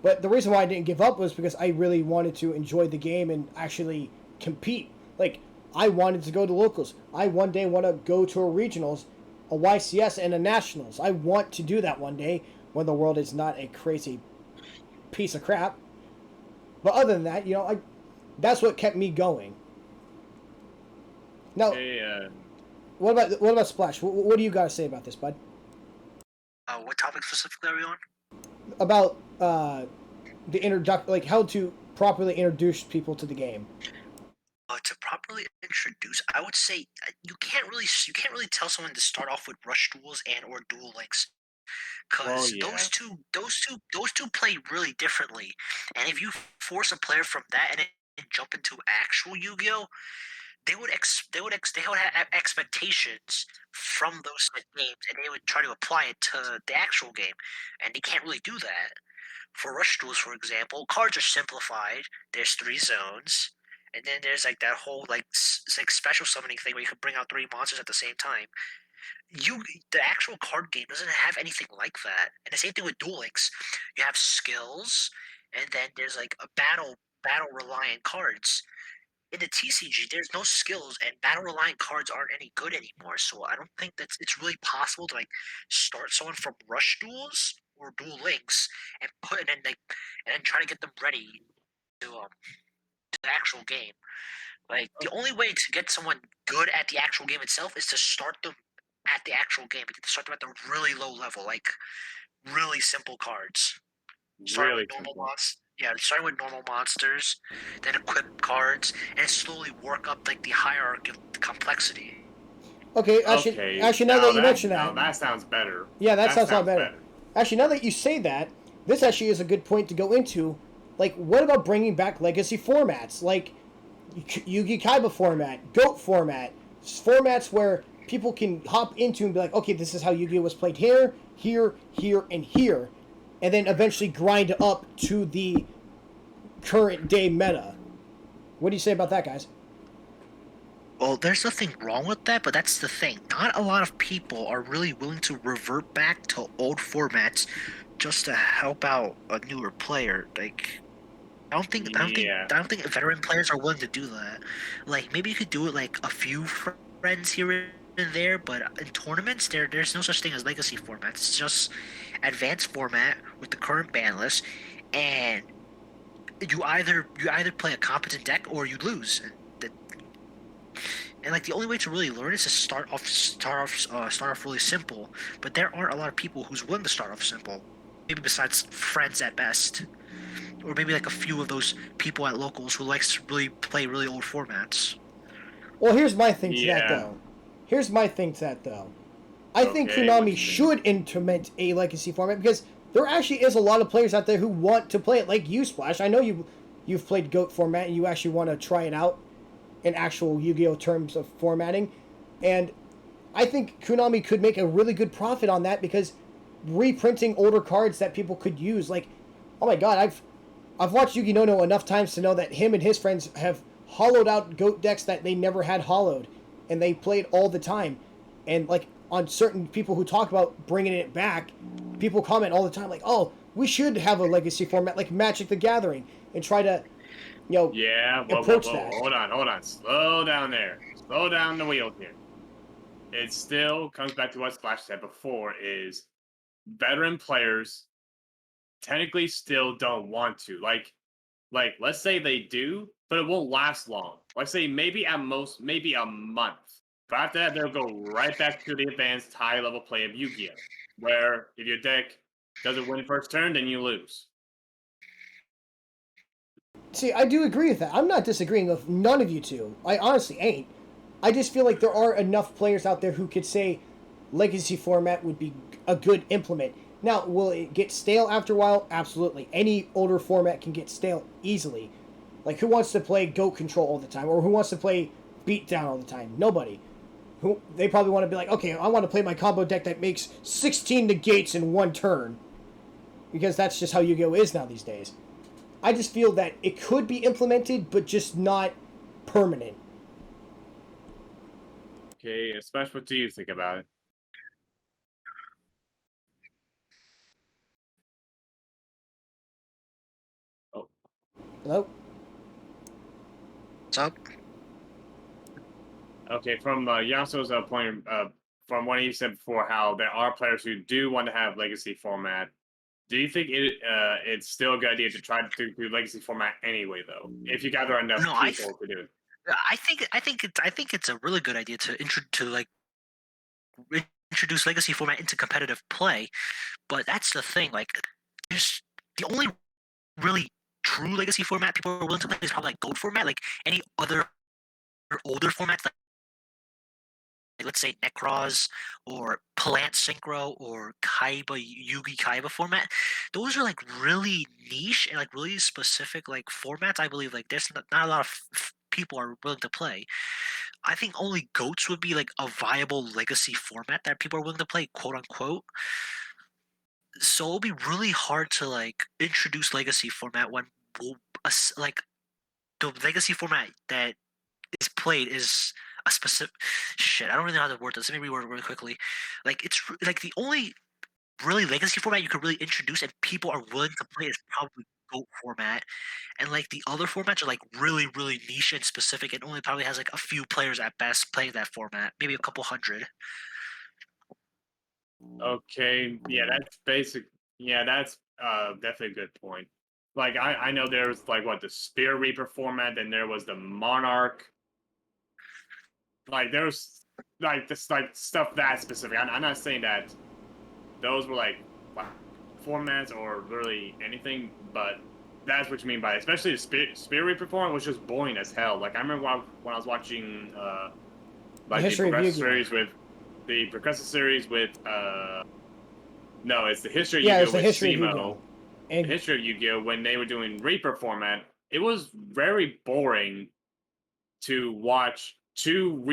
But the reason why I didn't give up was because I really wanted to enjoy the game and actually compete. Like, I wanted to go to locals. I one day want to go to a regionals, a YCS, and a nationals. I want to do that one day when the world is not a crazy piece of crap. But other than that, that's what kept me going. Now, Hey, what about Splash? What do you got to say about this, bud? What topic specifically are we on? About the like how to properly introduce people to the game. To properly introduce, I would say you can't really tell someone to start off with Rush Duels and or Duel Links, well, because yeah. those two play really differently. And if you force a player from that and then jump into actual Yu-Gi-Oh, they would have expectations from those set games, and they would try to apply it to the actual game, and they can't really do that. For Rush Duels, for example, cards are simplified. There's 3 zones, and then there's like that whole like special summoning thing where you can bring out 3 monsters at the same time. You The actual card game doesn't have anything like that. And the same thing with Duel Links. You have skills, and then there's like a battle reliant cards. In the TCG, there's no skills, and battle reliant cards aren't any good anymore. So I don't think that it's really possible to like start someone from Rush Duels or Duel Links and and then try to get them ready to the actual game. Like the only way to get someone good at the actual game itself is to start them at the actual game. To start them at the really low level, like really simple cards. Start with Really normal simple. boss. Yeah, starting with normal monsters, then equip cards, and slowly work up like the hierarchy of the complexity. Okay, Okay, actually, now that you mention now that, that sounds better. yeah, that That sounds a lot sounds better. better. Actually, now that you say that, this actually is a good point to go into. Like, what about bringing back legacy formats, like Yugi Kaiba format, Goat format, formats where people can hop into and be like, okay, this is how Yu-Gi-Oh was played here, here, here, and here, and then eventually grind up to the current day meta. What do you say about that, guys? Well, there's nothing wrong with that, but that's the thing. Not a lot of people are really willing to revert back to old formats just to help out a newer player. Like, Yeah. I don't think veteran players are willing to do that. Like, maybe you could do it like a few friends here and there, but in tournaments, there's no such thing as legacy formats. It's just advanced format with the current ban list, and you either play a competent deck or you lose. And like the only way to really learn is to start off really simple. But there aren't a lot of people who's willing to start off simple. Maybe besides friends at best, or maybe like a few of those people at locals who likes to really play really old formats. Well, here's my thing to that, Yeah. though. Here's my thing to that, though. I think Okay, what Konami you think? should implement a legacy format because there actually is a lot of players out there who want to play it, like you, Splash. I know you've played Goat format and you actually want to try it out in actual Yu-Gi-Oh terms of formatting, and I think Konami could make a really good profit on that because reprinting older cards that people could use, like, oh my god, I've watched Yugi Nono enough times to know that him and his friends have hollowed out Goat decks that they never had hollowed, and they played all the time. And like on certain people who talk about bringing it back, people comment all the time like, "Oh, we should have a legacy format like Magic the Gathering," and try to, you know, Yeah, approach whoa. that. Hold on. Slow down there. Slow down the wheels here. It still comes back to what Splash said before is veteran players technically still don't want to. Let's say they do, but it won't last long. Let's say maybe at most maybe a month. But after that, they'll go right back to the advanced high level play of Yu-Gi-Oh! Where if your deck doesn't win first turn, then you lose. See, I do agree with that. I'm not disagreeing with none of you two. I honestly ain't. I just feel like there are enough players out there who could say legacy format would be a good implement. Now, will it get stale after a while? Absolutely. Any older format can get stale easily. Like, who wants to play goat control all the time? Or who wants to play beatdown all the time? Nobody. Who They probably want to be like, okay, I want to play my combo deck that makes 16 negates in one turn. Because that's just how Yu-Gi-Oh! Is now these days. I just feel that it could be implemented, but just not permanent. Okay, especially what do you think about it? Oh, Hello? So okay. From Yasuo's point, from what he said before, how there are players who do want to have legacy format. Do you think it's still a good idea to try to do legacy format anyway, though? If you gather enough no, people to do it. I think it's a really good idea to like introduce legacy format into competitive play. But that's the thing. Like, there's the only really true legacy format people are willing to play is probably like gold format. Like any other older formats, like let's say Necros or Plant Synchro or Kaiba Yugi Kaiba format, those are like really niche and like really specific like formats. I believe like there's not a lot of people are willing to play. I think only goats would be like a viable legacy format that people are willing to play, quote unquote. So it'll be really hard to like introduce legacy format when like the legacy format that is played is a specific shit. I don't really know how to word this. Let me reword it really quickly. Like it's like the only really legacy format you could really introduce and people are willing to play is probably GOAT format. And like the other formats are like really niche and specific and only probably has like a few players at best playing that format. Maybe a couple hundred. Okay, yeah, that's basic. Yeah, that's definitely a good point. Like I know there was like what the Spear Reaper format, and there was the Monarch. Like there's like this like stuff that specific. I'm not saying that those were like formats or really anything, but that's what you mean by it. Especially the Spirit Reform was just boring as hell. Like I remember when I was watching like the progressive series with no, it's the history of Yeah, Yu-Gi-Oh it's the with history of Simo. Yu-Gi-Oh. The And history of Yu-Gi-Oh when they were doing Reaper format, it was very boring to watch two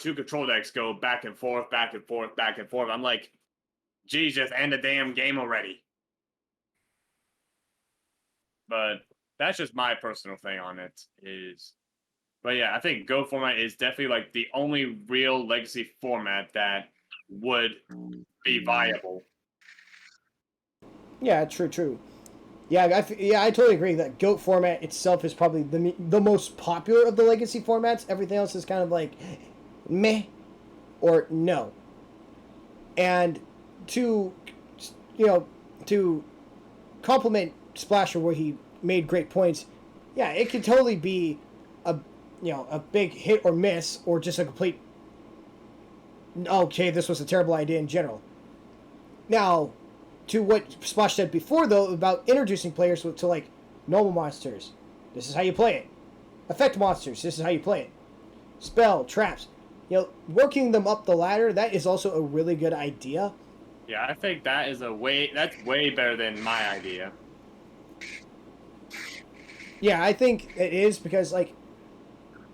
control decks go back and forth, back and forth, back and forth. I'm like, geez, just end the damn game already. But that's just my personal thing on it. But yeah, I think Go format is definitely like the only real legacy format that would be viable. yeah, true. Yeah, I totally agree that GOAT format itself is probably the most popular of the legacy formats. Everything else is kind of like meh or no. And to to compliment Splasher where he made great points, yeah, it could totally be a a big hit or miss or just a complete okay, this was a terrible idea in general. Now, to what Splash said before, though, about introducing players to, like, normal monsters. This is how you play it. Effect monsters. This is how you play it. Spell, traps. Working them up the ladder, that is also a really good idea. Yeah, I think that's way better than my idea. Yeah, I think it is because, like,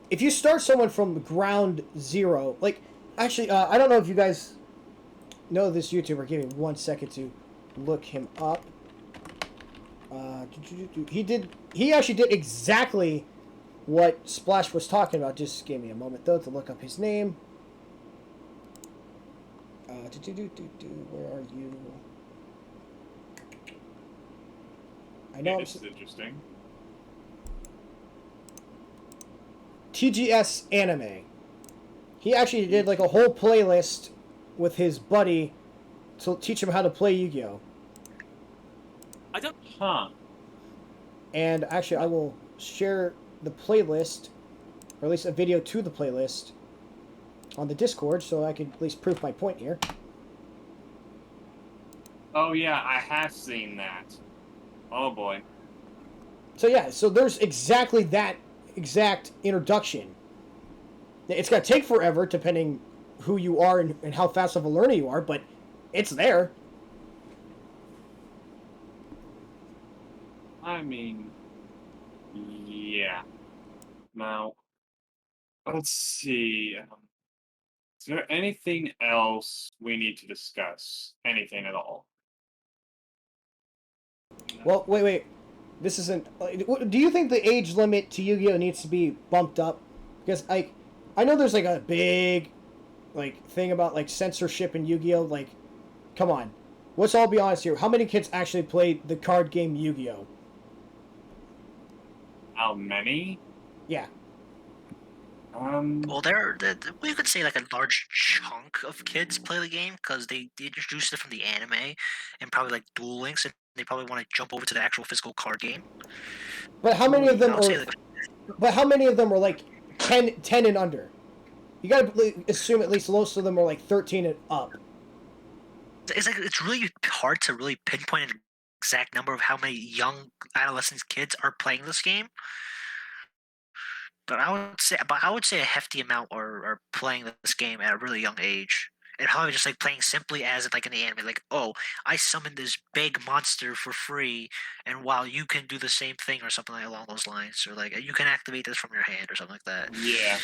if you start someone from ground zero, like, actually, I don't know if you guys know this YouTuber. Give me 1 second to look him up. He actually did exactly what Splash was talking about. Just give me a moment though to look up his name. Where are you? I know. This is interesting. TGS Anime. He actually did like a whole playlist with his buddy to teach him how to play Yu-Gi-Oh. I don't. Huh. And actually, I will share the playlist, or at least a video to the playlist, on the Discord, so I can at least prove my point here. Oh yeah, I have seen that. Oh boy. So yeah, so there's exactly that exact introduction. It's gonna take forever, depending who you are and how fast of a learner you are, but it's there. I mean, yeah. Now, let's see. Is there anything else we need to discuss? Anything at all? Well, wait. This isn't. Do you think the age limit to Yu-Gi-Oh needs to be bumped up? Because I know there's like a big, like thing about like censorship in Yu-Gi-Oh. Like, come on, let's all be honest here. How many kids actually play the card game Yu-Gi-Oh? How many? Yeah. Well, we could say like a large chunk of kids play the game because they introduced it from the anime and probably like Duel Links, and they probably want to jump over to the actual physical card game. But how many of them I would say, are? like, But how many of them are like 10 and under? You gotta assume at least most of them are like 13 and up. it's really hard to really pinpoint an exact number of how many young adolescent kids are playing this game. But I would say a hefty amount are playing this game at a really young age. And probably just like playing simply as like in the anime, like, oh, I summoned this big monster for free, and while you can do the same thing or something like along those lines, or like you can activate this from your hand or something like that. Yeah.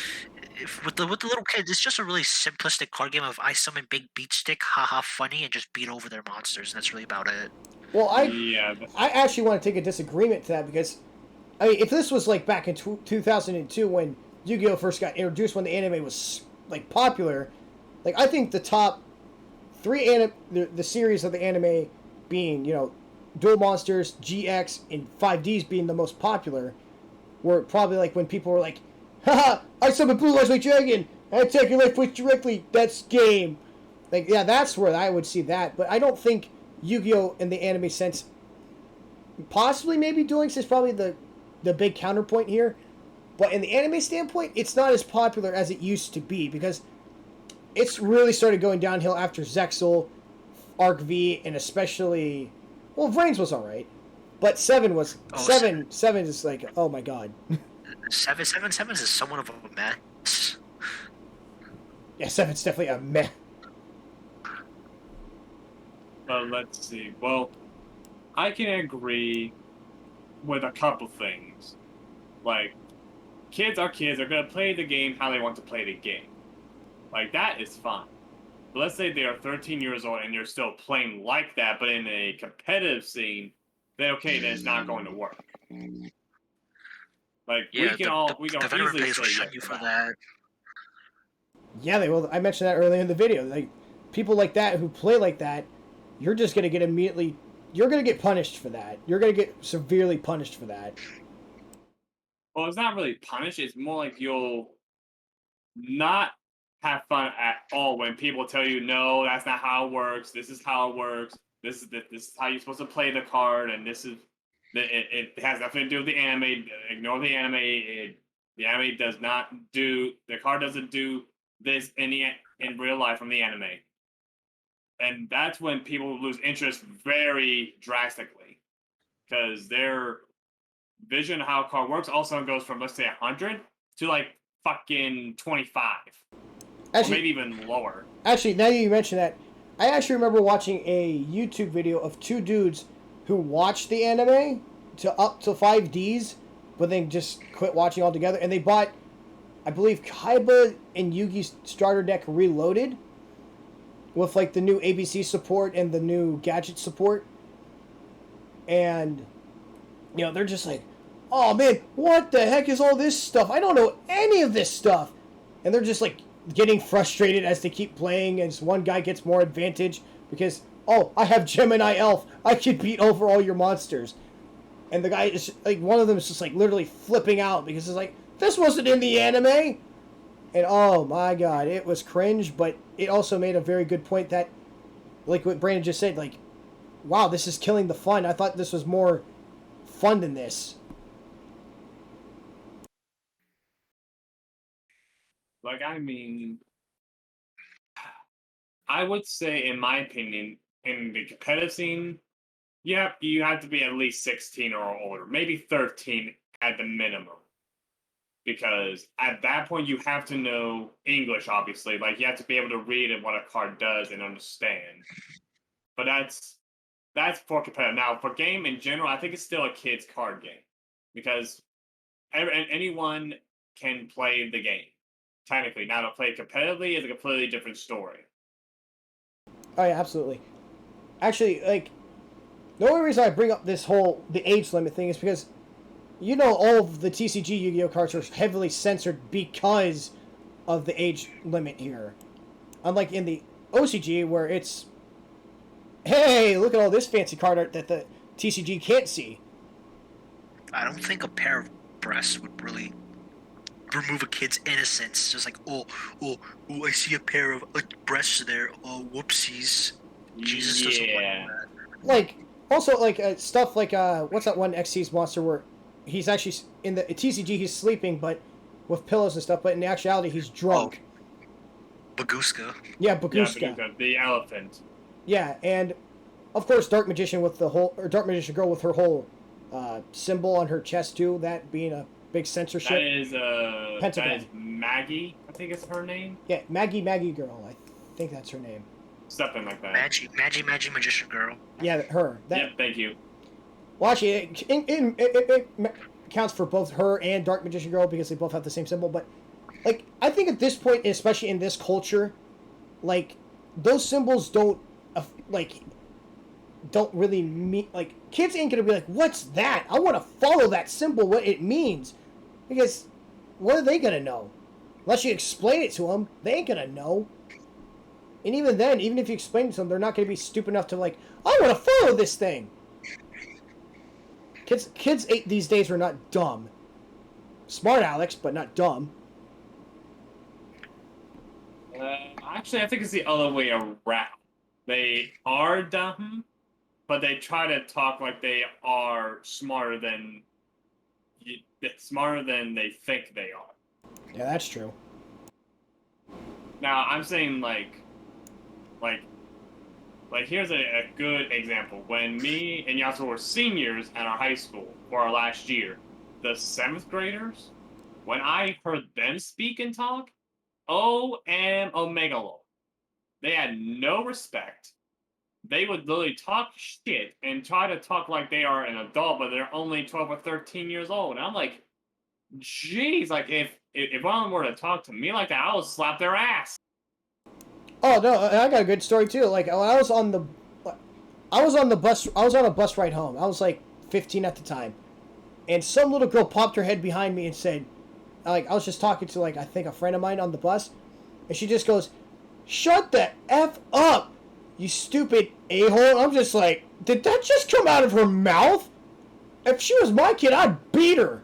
With the little kids, it's just a really simplistic card game of I summon big beat stick, haha, funny, and just beat over their monsters. And that's really about it. Well, Yeah. I actually want to take a disagreement to that because, I mean, if this was like back in 2002 when Yu-Gi-Oh first got introduced, when the anime was like popular, like I think the top three the series of the anime being Duel Monsters, GX, and 5Ds being the most popular, were probably like when people were like, haha, I summon Blue Eyes White Dragon, I attack your life force directly, that's game. Like, yeah, that's where I would see that, but I don't think Yu-Gi-Oh in the anime sense, possibly maybe Duel Links is probably the big counterpoint here, but in the anime standpoint, it's not as popular as it used to be because it's really started going downhill after Zexal, Arc V, and especially, well, Vrains was alright, But 7 was Oh, 7 is like, oh my god. 777 is somewhat of a mess. Yeah, 7's definitely a meh. Let's see. Well, I can agree with a couple things. Like, kids are kids. They're going to play the game how they want to play the game. Like, that is fine. But let's say they are 13 years old and you're still playing like that, but in a competitive scene, then okay, then it's not going to work. Like, Yeah, we can the veteran easily base say will yes shun you to for that. that. Yeah, they will. I mentioned that earlier in the video. Like, people like that who play like that, you're just going to get immediately. You're going to get punished for that. You're going to get severely punished for that. Well, it's not really punish. It's more like you'll not have fun at all when people tell you, no, that's not how it works. This is how it works. This is how you're supposed to play the card, and this is it has nothing to do with the anime. Ignore the anime. The anime does not do the card doesn't do this in real life from the anime, and that's when people lose interest very drastically because their vision of how a card works also goes from, let's say, 100 to like fucking 25 or maybe even lower. Actually, now that you mention that, I actually remember watching a YouTube video of two dudes who watched the anime to up to 5Ds, but then just quit watching altogether. And they bought, I believe, Kaiba and Yugi's starter deck reloaded with like the new ABC support and the new gadget support. And, you know, they're just like, oh man, what the heck is all this stuff? I don't know any of this stuff. And they're just like getting frustrated as they keep playing as one guy gets more advantage because, oh, I have Gemini Elf. I can beat over all your monsters. And the guy is like, one of them is just like literally flipping out because it's like, this wasn't in the anime. And oh my god, it was cringe, but it also made a very good point that, like what Brandon just said, like, wow, this is killing the fun. I thought this was more fun than this. Like, I mean, I would say, in my opinion, in the competitive scene, you have to be at least 16 or older, maybe 13 at the minimum. Because at that point, you have to know English, obviously. Like, you have to be able to read what a card does and understand. But that's for competitive. Now, for game in general, I think it's still a kid's card game. Because anyone can play the game, technically. Now, to play competitively is a completely different story. Oh yeah, absolutely. Actually, like, the only reason I bring up this whole the age limit thing is because, you know, all of the TCG Yu-Gi-Oh cards are heavily censored because of the age limit here. Unlike in the OCG where it's, hey, look at all this fancy card art that the TCG can't see. I don't think a pair of breasts would really remove a kid's innocence. Just like, oh, I see a pair of breasts there. Oh, whoopsies. Jesus doesn't want that. Like, also, like, stuff like, what's that one XC's monster where he's actually, in the TCG he's sleeping, but with pillows and stuff, but in actuality he's drunk. Baguska. Yeah, Baguska. Yeah, the elephant. Yeah, and of course Dark Magician with the whole, or Dark Magician Girl with her whole symbol on her chest too, that being a big censorship. That is Maggie, I think it's her name. Yeah, Maggie Girl, I think that's her name. Something like that. Maggie Magician Girl. Yeah, her. Yep, thank you. Well, actually, it counts for both her and Dark Magician Girl because they both have the same symbol. But, like, I think at this point, especially in this culture, like, those symbols don't really mean, like, kids ain't gonna be like, what's that? I want to follow that symbol, what it means. Because, what are they gonna know? Unless you explain it to them, they ain't gonna know. And even then, even if you explain it to them, they're not gonna be stupid enough to, like, I want to follow this thing. Kids these days are not dumb. Smart, Alex, but not dumb. Actually, I think it's the other way around. They are dumb, but they try to talk like they are smarter than they think they are. Yeah, that's true. Now, I'm saying like Like, here's a good example. When me and Yasu were seniors at our high school for our last year, the 7th graders, when I heard them speak and talk, Omega Lord. They had no respect. They would literally talk shit and try to talk like they are an adult, but they're only 12 or 13 years old. And I'm like, jeez, like if one of them were to talk to me like that, I would slap their ass. Oh no, I got a good story too. Like when I was on the bus. I was on a bus ride home. I was like 15 at the time, and some little girl popped her head behind me and said, like I was just talking to like I think a friend of mine on the bus, and she just goes, "Shut the f up, you stupid a-hole." I'm just like, did that just come out of her mouth? If she was my kid, I'd beat her.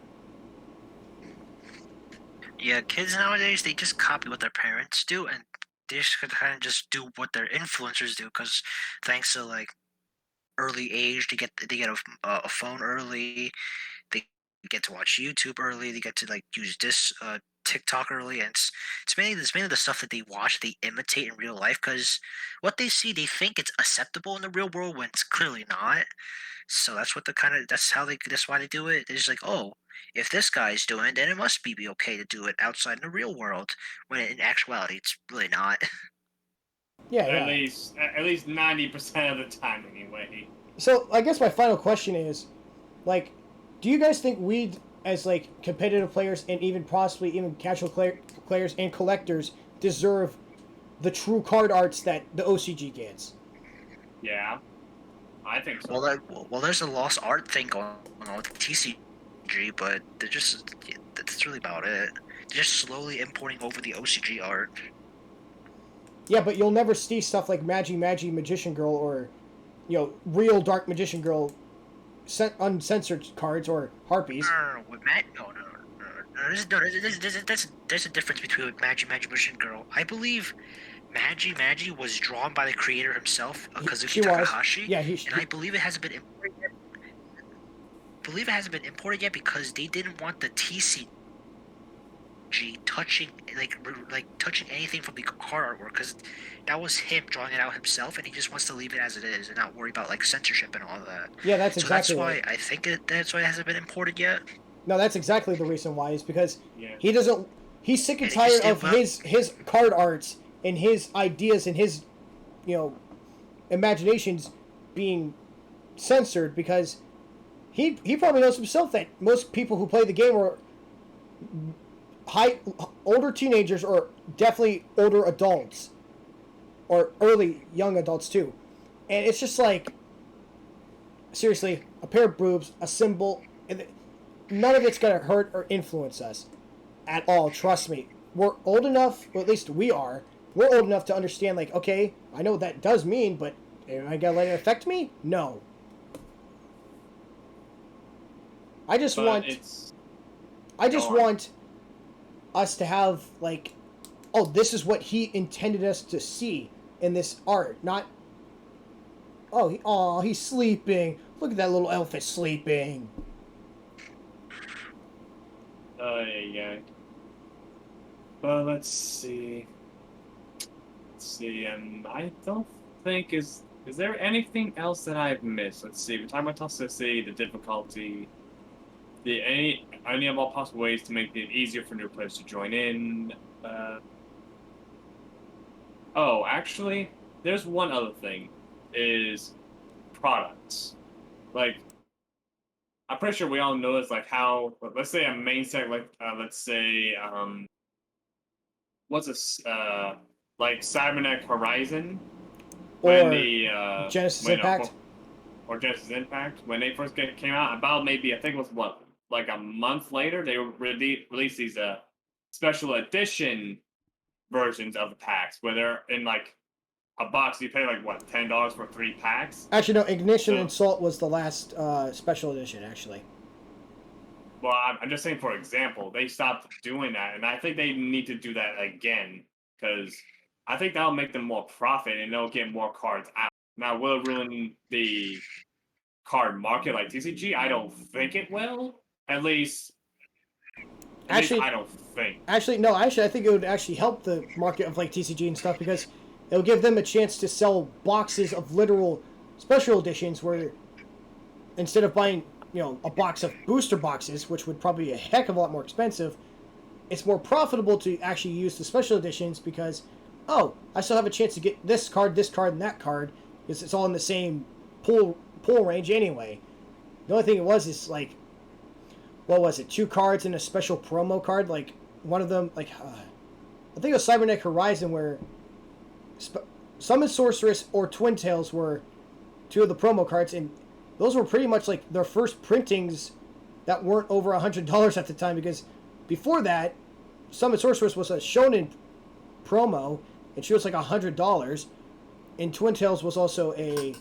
Yeah, kids nowadays they just copy what their parents do, and they just kind of just do what their influencers do. Because thanks to like early age, they get a phone early. They get to watch YouTube early. They get to like use this TikTok early, and it's mainly the stuff that they watch they imitate in real life. Because what they see, they think it's acceptable in the real world when it's clearly not. So that's why they do it. They're just like, oh, if this guy's doing it, then it must be okay to do it outside in the real world. When in actuality, it's really not. Yeah, At yeah. least at least 90% of the time anyway. So I guess my final question is, like, do you guys think we, as like competitive players and even possibly even casual players and collectors, deserve the true card arts that the OCG gets? Yeah, I think so. Well, there's a lost art thing going on with TCG, but that's really about it. They're just slowly importing over the OCG art. Yeah, but you'll never see stuff like Magi Magician Girl or, real Dark Magician Girl, uncensored cards or harpies. No, with Matt, no. There's a difference between Magi Magician Girl. I believe Magi was drawn by the creator himself, She Kazuki was. Takahashi, Yeah, and I believe it hasn't been imported yet. Believe it hasn't been imported yet because they didn't want the TCG touching touching anything from the card artwork because that was him drawing it out himself, and he just wants to leave it as it is and not worry about like censorship and all that. Yeah, that's So exactly that's why right. I think that's why it hasn't been imported yet. No, that's exactly the reason why. Is because Yeah. he doesn't. He's sick and And it just tired of did well. his card arts and his ideas and his, imaginations being censored because he probably knows himself that most people who play the game are older teenagers or definitely older adults or early young adults too, and it's just like seriously a pair of boobs, a symbol. None of it's gonna hurt or influence us at all. Trust me, we're old enough, or at least we are. We're old enough to understand. Like, okay, I know what that does mean, but am I gonna let it affect me? No. I just But want. it's I just Go on. want us to have like, oh, this is what he intended us to see in this art, not. He's sleeping. Look at that little elf is sleeping. yeah. But let's see. I don't think is there anything else that I've missed? Let's see. We're talking about toxicity, the difficulty, the any of all possible ways to make it easier for new players to join in. Oh, actually, there's one other thing, is products. Like, I'm pretty sure we all know this. Like how, let's say a main set, like let's say what's this like Cybernetic Horizon when Or the Genesis when Impact. or Genesis Impact when they first came out, about maybe I think it was what, like a month later they released these special edition versions of the packs where they're in like a box. You pay like what, $10 for 3 packs. Actually, no. Ignition So, and Salt was the last special edition. Actually, well, I'm just saying, for example, they stopped doing that, and I think they need to do that again because I think that'll make them more profit and they'll get more cards out. Now, will it ruin the card market like TCG? I don't think it will. At least actually, I don't think. no. Actually, I think it would actually help the market of like TCG and stuff because it'll give them a chance to sell boxes of literal special editions where instead of buying, a box of booster boxes, which would probably be a heck of a lot more expensive, it's more profitable to actually use the special editions because, I still have a chance to get this card, and that card, because it's all in the same pool range anyway. The only thing it was is like, what was it? 2 cards and a special promo card. Like one of them, I think it was Cybernetic Horizon, where Summon Sorceress or Twin Tails were 2 of the promo cards, and those were pretty much like their first printings that weren't over $100 at the time, because before that, Summon Sorceress was a Shonen promo, and she was like $100, and Twin Tails was also a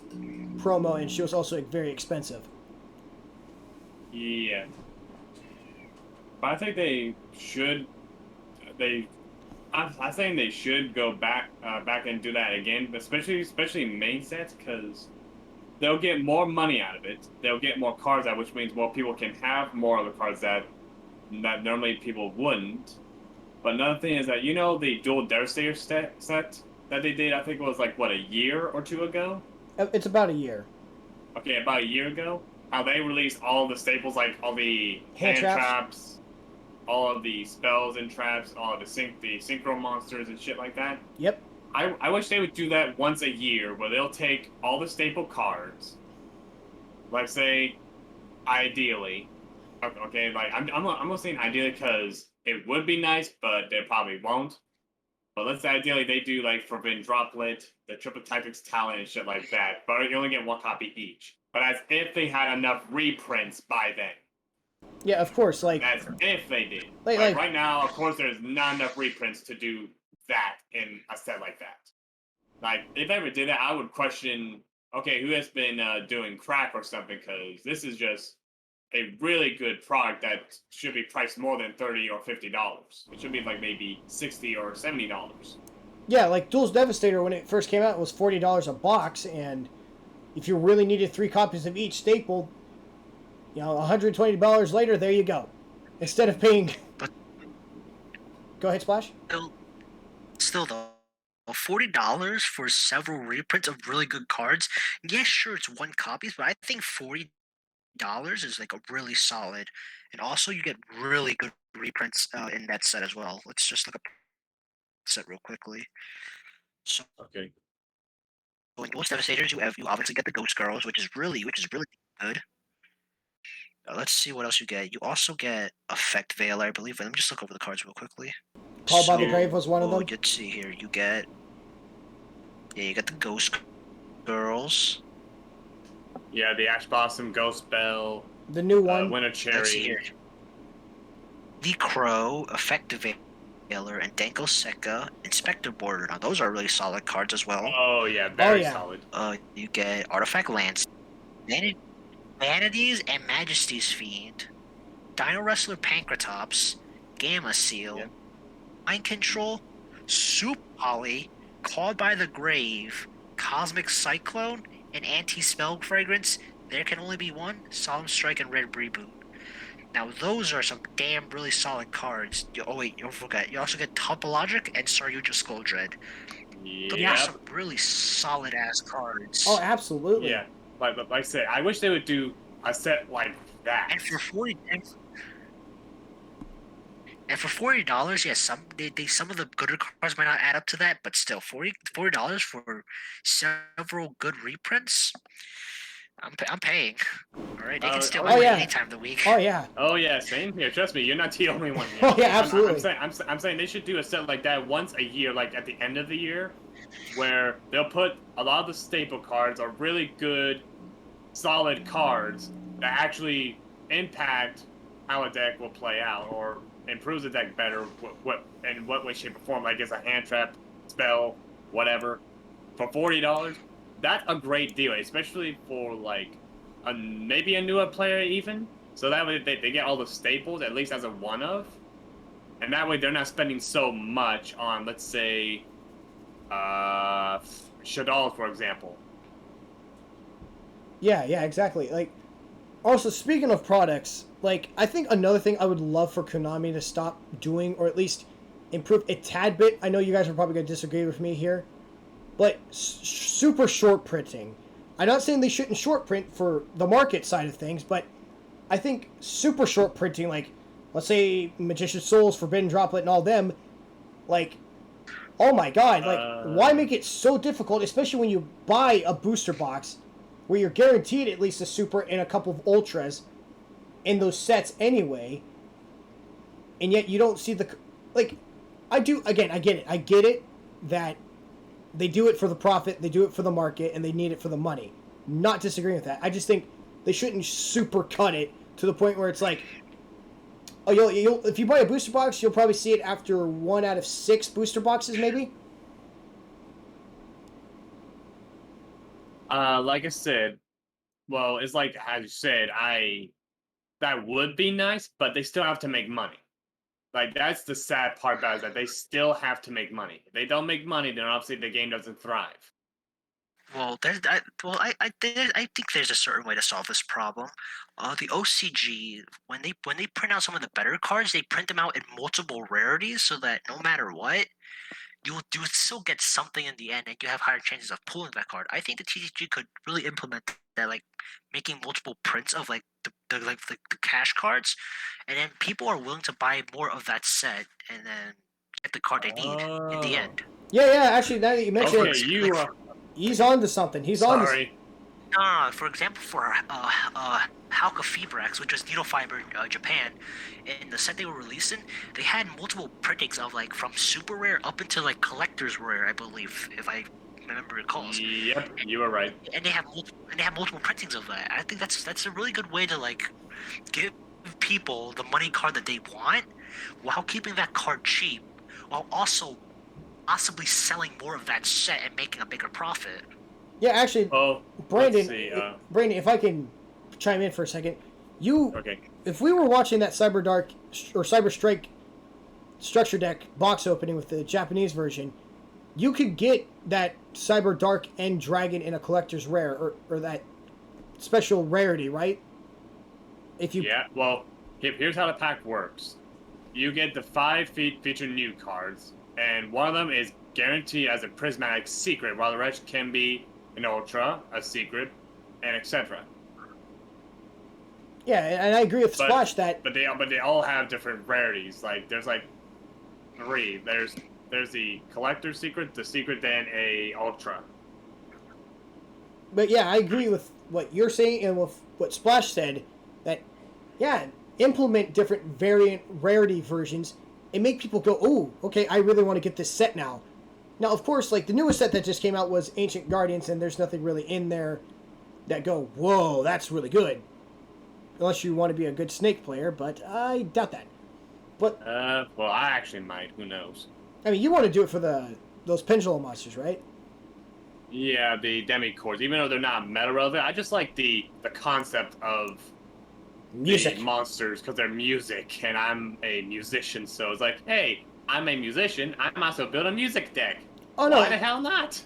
promo, and she was also very expensive. Yeah. But I think they should. I'm saying they should go back and do that again, especially main sets, because they'll get more money out of it. They'll get more cards out, which means more people can have more of the cards that normally people wouldn't. But another thing is that the Dual Devastator set that they did, I think it was like a year or 2 ago. It's about a year. Okay, about a year ago. How they released all the staples, like all the hand traps, all of the spells and traps, all of the synchro monsters and shit like that. Yep. I wish they would do that once a year, where they'll take all the staple cards, like say, ideally, okay, like I'm gonna say ideally because it would be nice, but they probably won't. But let's say ideally they do like Forbidden Droplet, the Triple Tactics Talent, and shit like that. But you only get 1 copy each. But as if they had enough reprints by then. Yeah, of course. Like as if they did. Like right now, of course, there's not enough reprints to do that in a set like that. Like if I ever did that, I would question, okay, who has been doing crack or something? Because this is just a really good product that should be priced more than $30 or $50. It should be like maybe $60 or $70. Yeah, like Duel's Devastator, when it first came out, it was $40 a box, and if you really needed 3 copies of each staple, $120 later, there you go. Instead of paying. But go ahead, Splash. Still though, $40 for several reprints of really good cards. Yeah, sure, it's 1 copies, but I think $40 is like a really solid, and also you get really good reprints in that set as well. Let's just look up the set real quickly. So okay. in Ghost Devastators, you obviously get the Ghost Girls, which is really good. Let's see what else you get. You also get Effect Veiler, I believe. Let me just look over the cards real quickly. Called by the Grave was one of them. Let's see here. You get the Ghost Girls. Yeah, the Ash Blossom, Ghost Bell. The new one. Winter Cherry. Let's see here. The Crow, Effect Veiler, and Danko Sekka, Inspector Border. Now those are really solid cards as well. Oh yeah, very solid. You get Artifact Lance, Vanities and Majesty's Fiend, Dino Wrestler Pancratops, Gamma Seal, Mind Control, Soup Holly, Called by the Grave, Cosmic Cyclone, and Anti-Spell Fragrance. There can only be one, Solemn Strike and Red Reboot. Now those are some damn really solid cards. Don't forget, you also get Topologic and Saryuja Skull Dread. Those are some really solid ass cards. Oh, absolutely. Yeah. Like I said, I wish they would do a set like that. And for $40, yes, some of the gooder cards might not add up to that, but still, $40 for several good reprints. I'm paying. All right, they can steal my money any time of the week. Oh yeah. Oh yeah, same here. Trust me, you're not the only one. Oh yeah, absolutely. I'm saying they should do a set like that once a year, like at the end of the year, where they'll put a lot of the staple cards or really good, solid cards that actually impact how a deck will play out or improves the deck better. In what way, shape, or form? Like it's a hand trap, spell, whatever. For $40, that's a great deal, especially for like maybe a newer player even. So that way they get all the staples at least as a one of, and that way they're not spending so much on, let's say, Shadal, for example. Yeah, exactly. Like, also speaking of products, like I think another thing I would love for Konami to stop doing, or at least improve a tad bit. I know you guys are probably going to disagree with me here, but super short printing. I'm not saying they shouldn't short print for the market side of things, but I think super short printing, like let's say Magician's Souls, Forbidden Droplet, and all them, like, oh my god, like why make it so difficult, especially when you buy a booster box where you're guaranteed at least a super and a couple of ultras in those sets anyway, and yet you don't see the like. I do again. I get it. I get it that they do it for the profit, they do it for the market, and they need it for the money. Not disagreeing with that. I just think they shouldn't super cut it to the point where it's like, oh, you'll if you buy a booster box, you'll probably see it after 1 out of 6 booster boxes, maybe. Like I said, well, it's like as you said, that would be nice, but they still have to make money. Like that's the sad part about it, is that they still have to make money. If they don't make money, then obviously the game doesn't thrive. Well, I think there's a certain way to solve this problem. The OCG, when they print out some of the better cards, they print them out in multiple rarities so that no matter what, you would still get something in the end, and you have higher chances of pulling that card. I think the TCG could really implement that, like making multiple prints of like the cash cards, and then people are willing to buy more of that set, and then get the card they need in the Oh, end. Yeah. Actually, now that you mention okay. it, You he's on to something. He's on to. sorry. For example, for Halka Febrax, which was Needle Fiber Japan, in the set they were releasing, they had multiple printings of like from super rare up into like collector's rare, I believe, if I remember it calls. Yep, you were right. And they have multiple printings of that. I think that's a really good way to like give people the money card that they want while keeping that card cheap, while also possibly selling more of that set and making a bigger profit. Yeah, actually, Oh, Brandon, let's see. Brandon, if I can chime in for a second, Okay. if we were watching that Cyber Dark or Cyber Strike structure deck box opening with the Japanese version, you could get that Cyber Dark End Dragon in a collector's rare or that special rarity, right? If you Yeah. Well, here's how the pack works. You get the 5 feature new cards, and one of them is guaranteed as a prismatic secret, while the rest can be an ultra, a secret, and etc. yeah, and I agree with Splash that But they all have different rarities. Like there's like 3. There's the collector secret, the secret, then a ultra. but yeah, I agree with what you're saying and with what Splash said that yeah, implement different variant rarity versions and make people go, "Oh, okay, I really want to get this set now." Now, of course, like the newest set that just came out was Ancient Guardians, and there's nothing really in there that go, "Whoa, that's really good." Unless you want to be a good Snake player, but I doubt that. But Well, I actually might. Who knows? I mean, you want to do it for those pendulum monsters, right? Yeah, the demi-cores. Even though they're not meta relevant, I just like the concept of Music. the monsters because they're music, and I'm a musician, so it's like, hey, I'm a musician. I might as well build a music deck. Oh no! Why the hell not?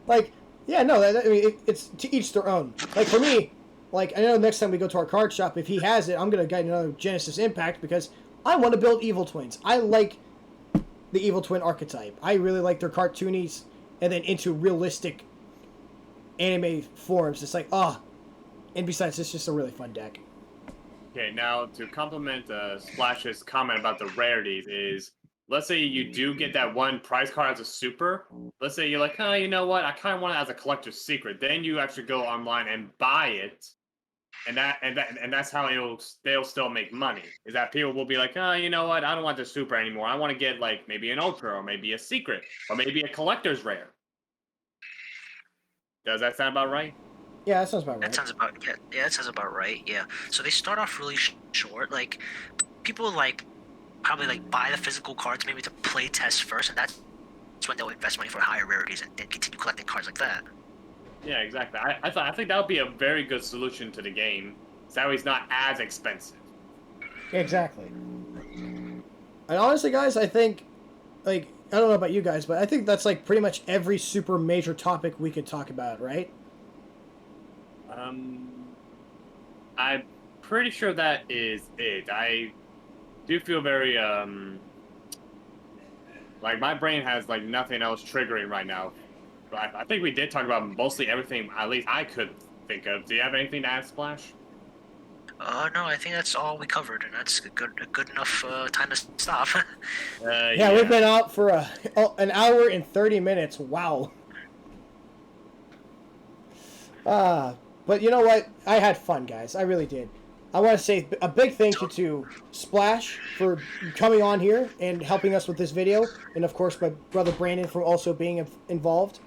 Like, yeah, no. I mean, it's to each their own. Like for me, like I know next time we go to our card shop, if he has it, I'm gonna get another Genesis Impact because I want to build Evil Twins. I like the Evil Twin archetype. I really like their cartoonies and then into realistic anime forms. It's like, and besides, it's just a really fun deck. Okay, now to complement Splash's comment about the rarities is, let's say you do get that one prize card as a super. Let's say you're like, oh, you know what? I kind of want it as a collector's secret. Then you actually go online and buy it, and that's how they'll still make money. Is that people will be like, oh, you know what? I don't want the super anymore. I want to get like maybe an ultra or maybe a secret or maybe a collector's rare. Does that sound about right? Yeah, that sounds about right. That sounds about right. Yeah. So they start off really short. Like people like probably like buy the physical cards maybe to play test first, and that's when they'll invest money for higher rarities and then continue collecting cards like that. Yeah, exactly. I think that would be a very good solution to the game. So that way it's not as expensive. Exactly. And honestly, guys, I think, like, I don't know about you guys, but I think that's like pretty much every super major topic we could talk about, right? I'm pretty sure that is it. I do feel very like my brain has like nothing else triggering right now I think we did talk about mostly everything. At least I could think of. Do you have anything to add, Splash? No, I think that's all we covered, and that's a good enough time to stop. Yeah, we've been out for an hour and 30 minutes. Wow. But you know what? I had fun, guys. I really did. I want to say a big thank you to Splash for coming on here and helping us with this video, and of course my brother Brandon for also being involved.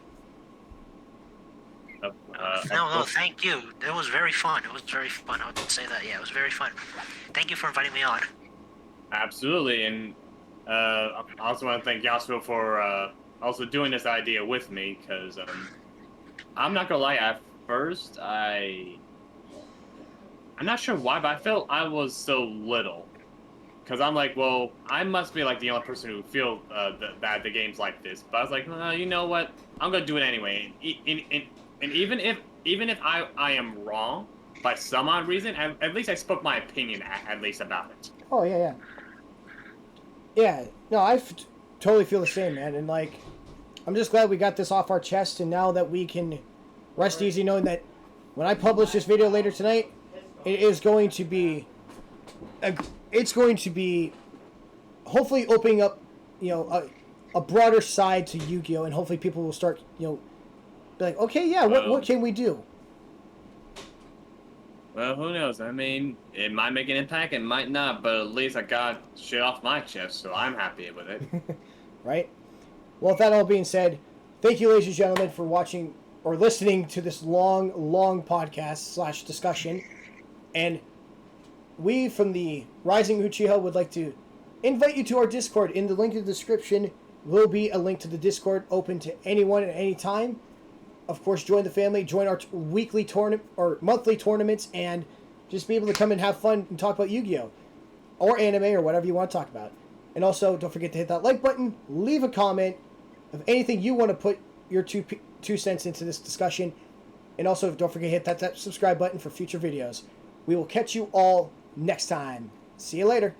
No, thank you. It was very fun. It was very fun. I would say that. Yeah, it was very fun. Thank you for inviting me on. Absolutely, and I also want to thank Yasuo for also doing this idea with me, because I'm not gonna lie, at first I'm not sure why, but I felt I was so little. Because I'm like, well, I must be like the only person who feel that the game's like this. But I was like, you know what? I'm gonna do it anyway. And even if I am wrong by some odd reason, at least I spoke my opinion at least about it. Oh yeah. Yeah, no, totally feel the same, man. And like, I'm just glad we got this off our chest, and now that we can rest easy knowing that when I publish this video later tonight, it is going to be hopefully opening up, a broader side to Yu-Gi-Oh, and hopefully people will start, be like, okay, yeah, what can we do? Well, who knows? I mean, it might make an impact, it might not, but at least I got shit off my chest, so I'm happy with it. Right? Well, with that all being said, thank you, ladies and gentlemen, for watching or listening to this long podcast / discussion. And we from the Rising Uchiha would like to invite you to our Discord. In the link in the description will be a link to the Discord open to anyone at any time. Of course, join the family, join our weekly tournament or monthly tournaments, and just be able to come and have fun and talk about Yu-Gi-Oh! Or anime or whatever you want to talk about. And also, don't forget to hit that like button, leave a comment of anything you want to put your two cents into this discussion. And also, don't forget to hit that subscribe button for future videos. We will catch you all next time. See you later.